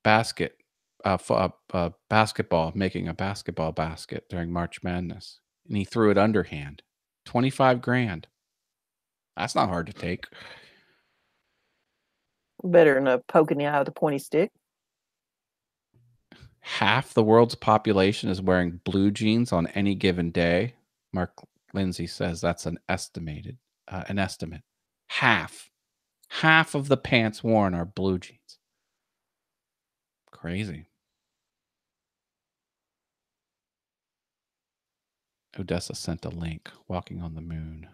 basketball, making a basketball basket during March Madness. And he threw it underhand. 25 grand. That's not hard to take. Better than a poke in the eye with a pointy stick. Half the world's population is wearing blue jeans on any given day. Mark Lindsay says that's an estimate. Half of the pants worn are blue jeans. Crazy. Odessa sent a link. Walking on the moon.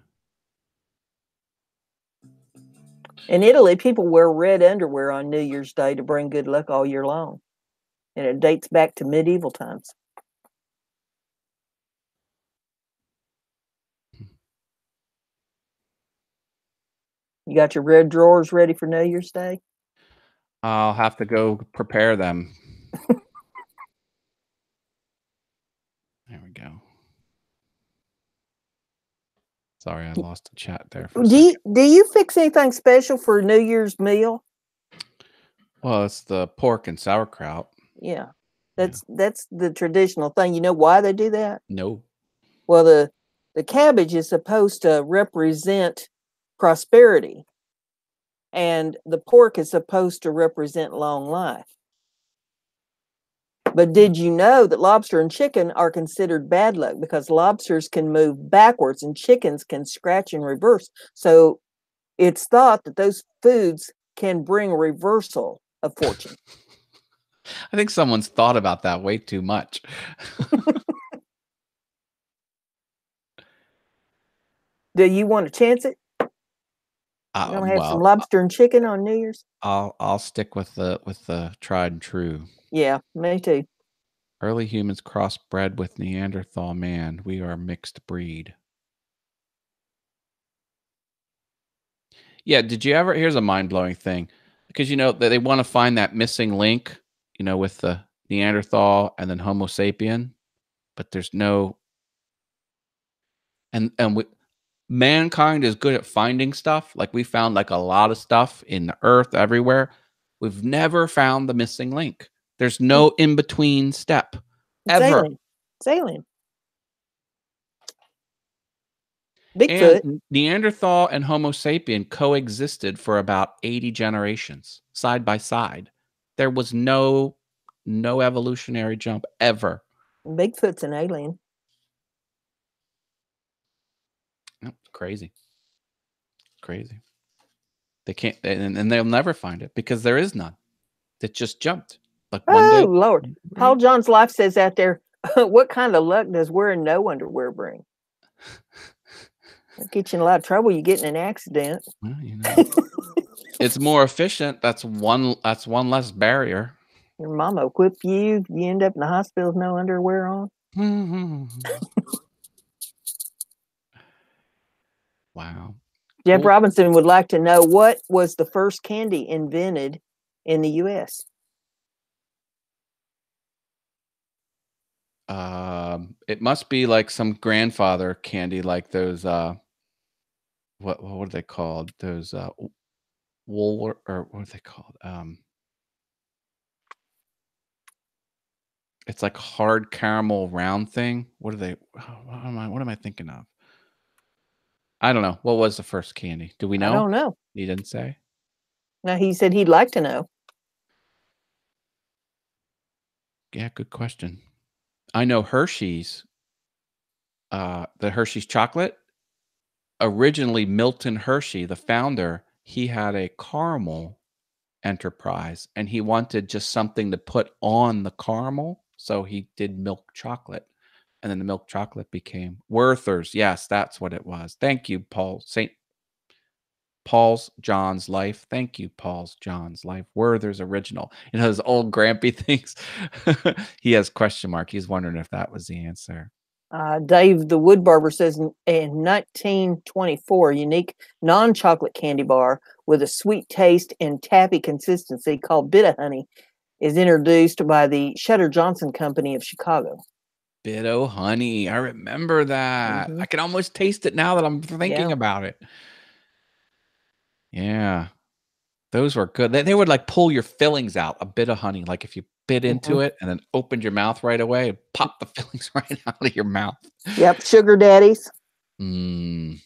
In Italy, people wear red underwear on New Year's Day to bring good luck all year long. And it dates back to medieval times. You got your red drawers ready for New Year's Day? I'll have to go prepare them. There we go. Sorry, I lost the chat there for a second. Do you fix anything special for New Year's meal? Well, it's the pork and sauerkraut. Yeah. That's the traditional thing. You know why they do that? No. Well, the cabbage is supposed to represent prosperity, and the pork is supposed to represent long life. But did you know that lobster and chicken are considered bad luck because lobsters can move backwards and chickens can scratch in reverse? So it's thought that those foods can bring a reversal of fortune. I think someone's thought about that way too much. Do you want to chance it? You gonna have some lobster and chicken on New Year's? I'll stick with the tried and true. Yeah, me too. Early humans crossbred with Neanderthal man. We are mixed breed. Yeah, did you ever? Here's a mind-blowing thing. Because they want to find that missing link, with the Neanderthal and then Homo sapien, but there's no and mankind is good at finding stuff. Like we found like a lot of stuff in the earth everywhere. We've never found the missing link. There's no in-between step. It's Ever. alien. It's alien. Bigfoot. And Neanderthal and Homo sapien coexisted for about 80 generations side by side. There was no evolutionary jump ever. Bigfoot's an alien. Oh, crazy. Crazy. They can't, and they'll never find it because there is none. It just jumped. Like one day. Oh, Lord. Paul John's Life says out there, what kind of luck does wearing no underwear bring? It'll get you in a lot of trouble. You get in an accident. Well, it's more efficient. That's one less barrier. Your mama will whip you. You end up in the hospital with no underwear on. Wow. Jeb Cool. Robinson would like to know what was the first candy invented in the U.S. It must be like some grandfather candy, like those. What are they called? Those wool or what are they called? It's like hard caramel round thing. What are they? What am I thinking of? I don't know. What was the first candy? Do we know? I don't know. He didn't say. No, he said he'd like to know. Yeah, good question. I know Hershey's. The Hershey's chocolate. Originally, Milton Hershey, the founder, he had a caramel enterprise and he wanted just something to put on the caramel. So he did milk chocolate. And then the milk chocolate became Werther's. Yes, that's what it was. Thank you, Paul. St. Paul's John's Life. Thank you, Paul's John's Life. Werther's original. Those old Grampy things. He has question mark. He's wondering if that was the answer. Dave, the wood barber, says in 1924, unique non-chocolate candy bar with a sweet taste and taffy consistency called Bit-O-Honey is introduced by the Shutter Johnson Company of Chicago. Bit-O-Honey. I remember that. I can almost taste it now that I'm thinking about it. Yeah. Those were good. They would like pull your fillings out, a bit of honey. Like if you bit into it and then opened your mouth right away, and pop the fillings right out of your mouth. Yep, sugar daddies. Mm.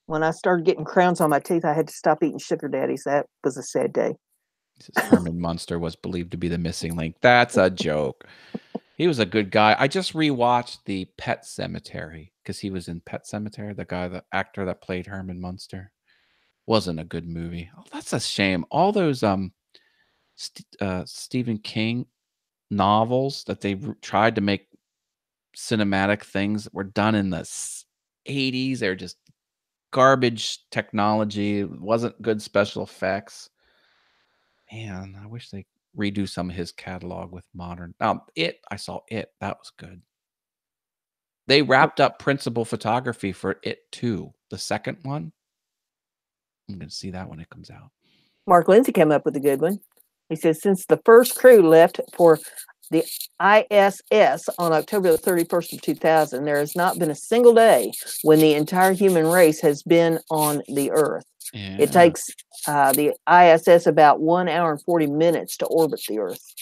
When I started getting crowns on my teeth, I had to stop eating sugar daddies. That was a sad day. Herman Munster was believed to be the missing link. That's a joke. He was a good guy. I just rewatched the Pet Cemetery because he was in Pet Cemetery. The actor that played Herman Munster. Wasn't a good movie. Oh, that's a shame. All those Stephen King novels that they tried to make cinematic things that were done in the 80s. They're just garbage technology. It wasn't good special effects. Man, I wish they redo some of his catalog with modern. I saw It. That was good. They wrapped up principal photography for It too. The second one. I'm going to see that when it comes out. Mark Lindsay came up with a good one. He says, since the first crew left for the ISS on October the 31st of 2000, there has not been a single day when the entire human race has been on the Earth. Yeah. It takes the ISS about 1 hour and 40 minutes to orbit the Earth.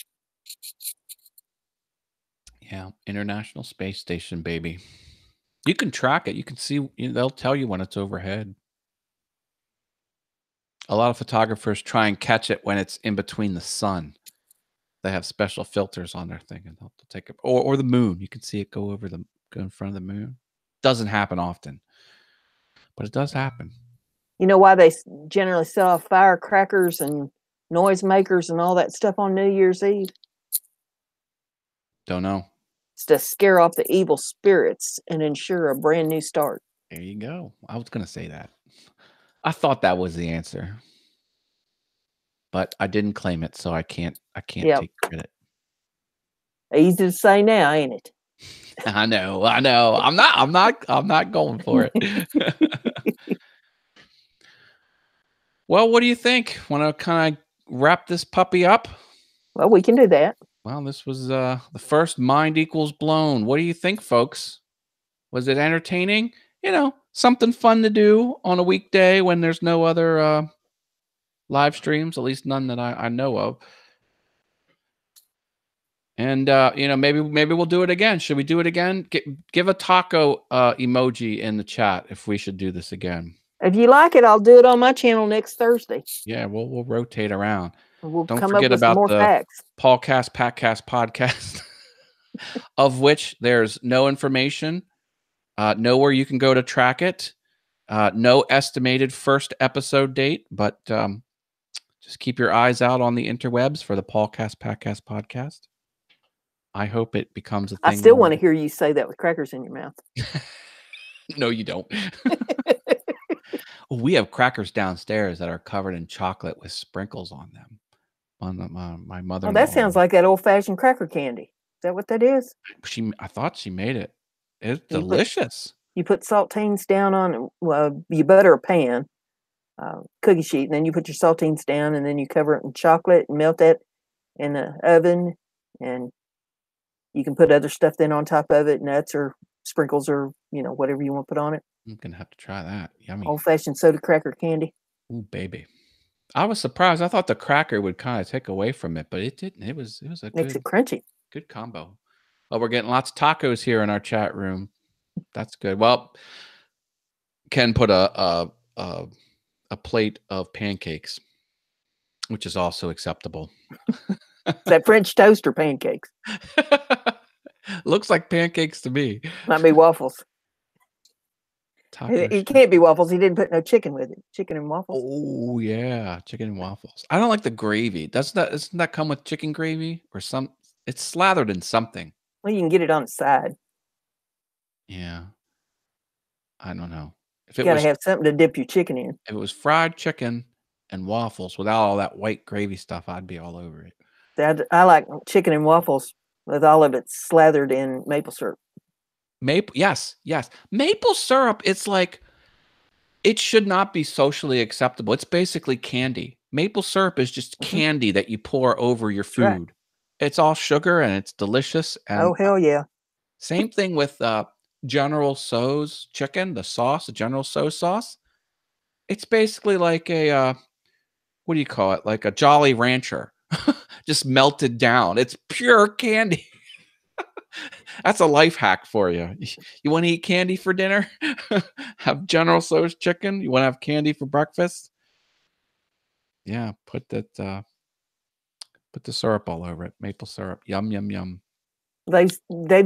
Yeah, International Space Station, baby. You can track it. You can see, they'll tell you when it's overhead. A lot of photographers try and catch it when it's in between the sun. They have special filters on their thing, and they'll take it, or the moon. You can see it go in front of the moon. Doesn't happen often, but it does happen. You know why they generally set off firecrackers and noisemakers and all that stuff on New Year's Eve? Don't know. It's to scare off the evil spirits and ensure a brand new start. There you go. I was going to say that. I thought that was the answer, but I didn't claim it, so I can't take credit. Easy to say now, ain't it? I know. I'm not going for it. Well, what do you think? Want to kind of wrap this puppy up? Well, we can do that. Well, this was the first Mind Equals Blown. What do you think, folks? Was it entertaining? You know, something fun to do on a weekday when there's no other live streams, at least none that I know of. And you know, maybe we'll do it again. Should we do it again? Give a taco emoji in the chat if we should do this again. If you like it, I'll do it on my channel next Thursday. Yeah, we'll rotate around. We'll Don't come forget up with about some more the facts. Paulcast podcast, of which there's no information, nowhere you can go to track it, no estimated first episode date, but just keep your eyes out on the interwebs for the Paulcast podcast. I hope it becomes a thing. I still want to hear you say that with crackers in your mouth. No, you don't. We have crackers downstairs that are covered in chocolate with sprinkles on them. My mother. Oh, that sounds like that old-fashioned cracker candy. Is that what that is? I thought she made it. It's delicious. You put saltines down on. Well, you butter a pan, cookie sheet, and then you put your saltines down, and then you cover it in chocolate and melt that in the oven, and you can put other stuff then on top of it, nuts or sprinkles or whatever you want to put on it. I'm gonna have to try that. Yummy. Old-fashioned soda cracker candy. Ooh, baby. I was surprised. I thought the cracker would kind of take away from it, but it didn't. It was a Makes it crunchy. Good combo. Well, we're getting lots of tacos here in our chat room. That's good. Well, Ken put a plate of pancakes, which is also acceptable. Is that French toast or pancakes? Looks like pancakes to me. Might be waffles. It can't be waffles. He didn't put no chicken with it. Chicken and waffles. Oh yeah, chicken and waffles. I don't like the gravy. Doesn't that come with chicken gravy or some? It's slathered in something. Well, you can get it on the side. Yeah. I don't know. If you gotta have something to dip your chicken in. If it was fried chicken and waffles without all that white gravy stuff, I'd be all over it. I like chicken and waffles with all of it slathered in maple syrup. Yes. Maple syrup, it's like, it should not be socially acceptable. It's basically candy. Maple syrup is just candy that you pour over your food. Right. It's all sugar and it's delicious. And oh, hell yeah. Same thing with General Tso's chicken, the sauce, the General Tso sauce. It's basically like a, what do you call it? Like a Jolly Rancher, just melted down. It's pure candy. That's a life hack for you. You want to eat candy for dinner? Have General Tso's chicken. You want to have candy for breakfast? Yeah, put the syrup all over it. Maple syrup. Yum, yum, yum. Dave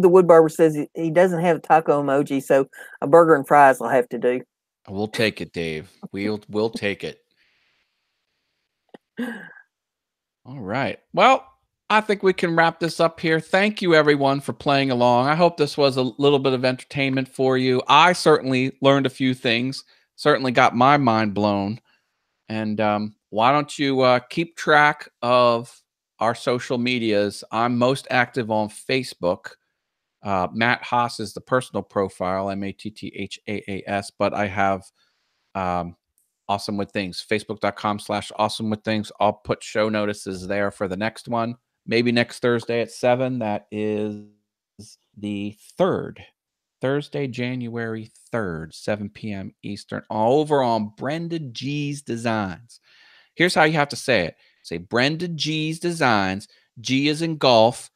the wood barber says he doesn't have a taco emoji, so a burger and fries will have to do. We'll take it, Dave. We'll take it. All right. Well, I think we can wrap this up here. Thank you, everyone, for playing along. I hope this was a little bit of entertainment for you. I certainly learned a few things, certainly got my mind blown. And why don't you keep track of our social medias? I'm most active on Facebook. Matt Haas is the personal profile, MATTHAAS, but I have Awesome With Things, facebook.com/Awesome With Things. I'll put show notices there for the next one. Maybe next Thursday at 7. That is the 3rd. Thursday, January 3rd, 7 p.m. Eastern, over on Brenda G's Designs. Here's how you have to say it. Say Brenda G's Designs. G is in golf,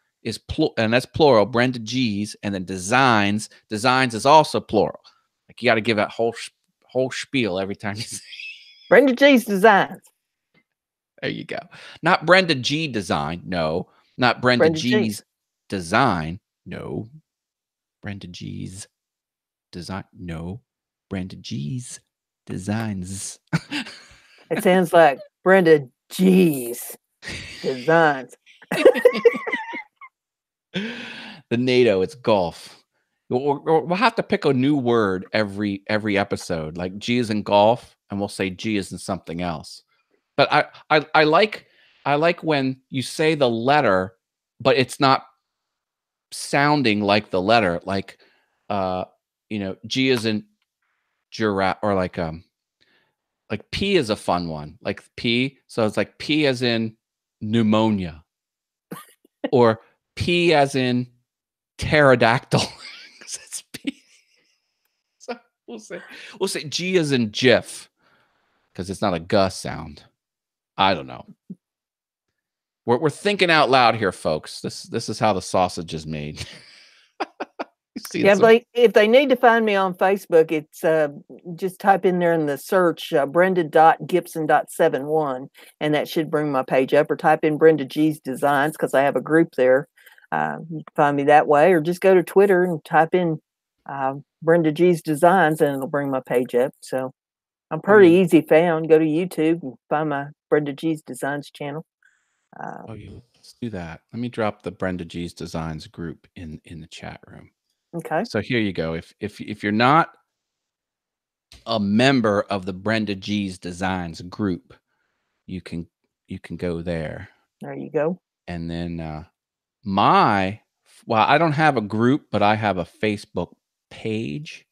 and that's plural, Brenda G's, and then Designs. Designs is also plural. Like, you got to give that whole spiel every time you say Brenda G's Designs. There you go. Not Brenda G Design. No. Not Brenda, Brenda G's design. No. Brenda G's design. No. Brenda G's designs. It sounds like Brenda G's designs. The NATO, it's golf. We'll have to pick a new word every episode. Like G is in golf, and we'll say G is in something else. But I like when you say the letter, but it's not sounding like the letter. Like G is in giraffe, or like P is a fun one. Like P, so it's like P as in pneumonia, or P as in pterodactyl. It's P. So we'll say G as in GIF, because it's not a Gus sound. I don't know. We're thinking out loud here, folks. This is how the sausage is made. Yeah, if they need to find me on Facebook, it's just type in there in the search Brenda.Gibson.71, and that should bring my page up, or type in Brenda G's Designs, because I have a group there. You can find me that way, or just go to Twitter and type in Brenda G's Designs, and it'll bring my page up. So I'm pretty easy found. Go to YouTube and find my Brenda G's Designs channel. Let's do that. Let me drop the Brenda G's Designs group in the chat room. Okay. So here you go. If you're not a member of the Brenda G's Designs group, you can go there. There you go. And then I don't have a group, but I have a Facebook page,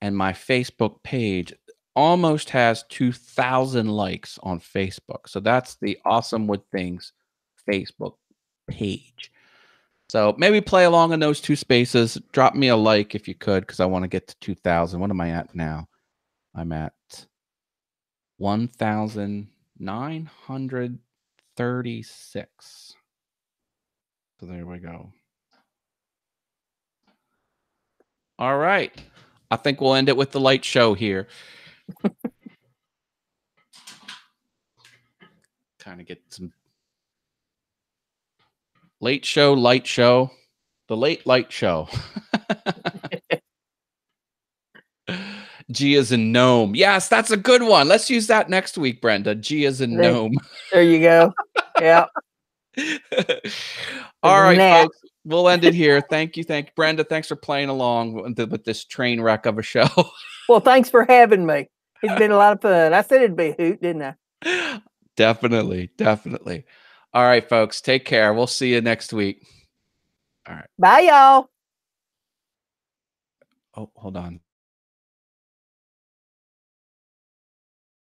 and my Facebook page almost has 2,000 likes on Facebook. So that's the Awesome Wood Things Facebook page. So maybe play along in those two spaces. Drop me a like if you could, because I want to get to 2,000. What am I at now? I'm at 1,936. So there we go. All right. I think we'll end it with the light show here. Kind of get some late show, light show. The late light show. G is in gnome. Yes, that's a good one. Let's use that next week, Brenda. G is in gnome. There you go. Yeah. All right, folks. We'll end it here. Thank you. Brenda, thanks for playing along with this train wreck of a show. Well, thanks for having me. It's been a lot of fun. I said it'd be a hoot, didn't I? Definitely. All right, folks. Take care. We'll see you next week. All right. Bye, y'all. Oh, hold on.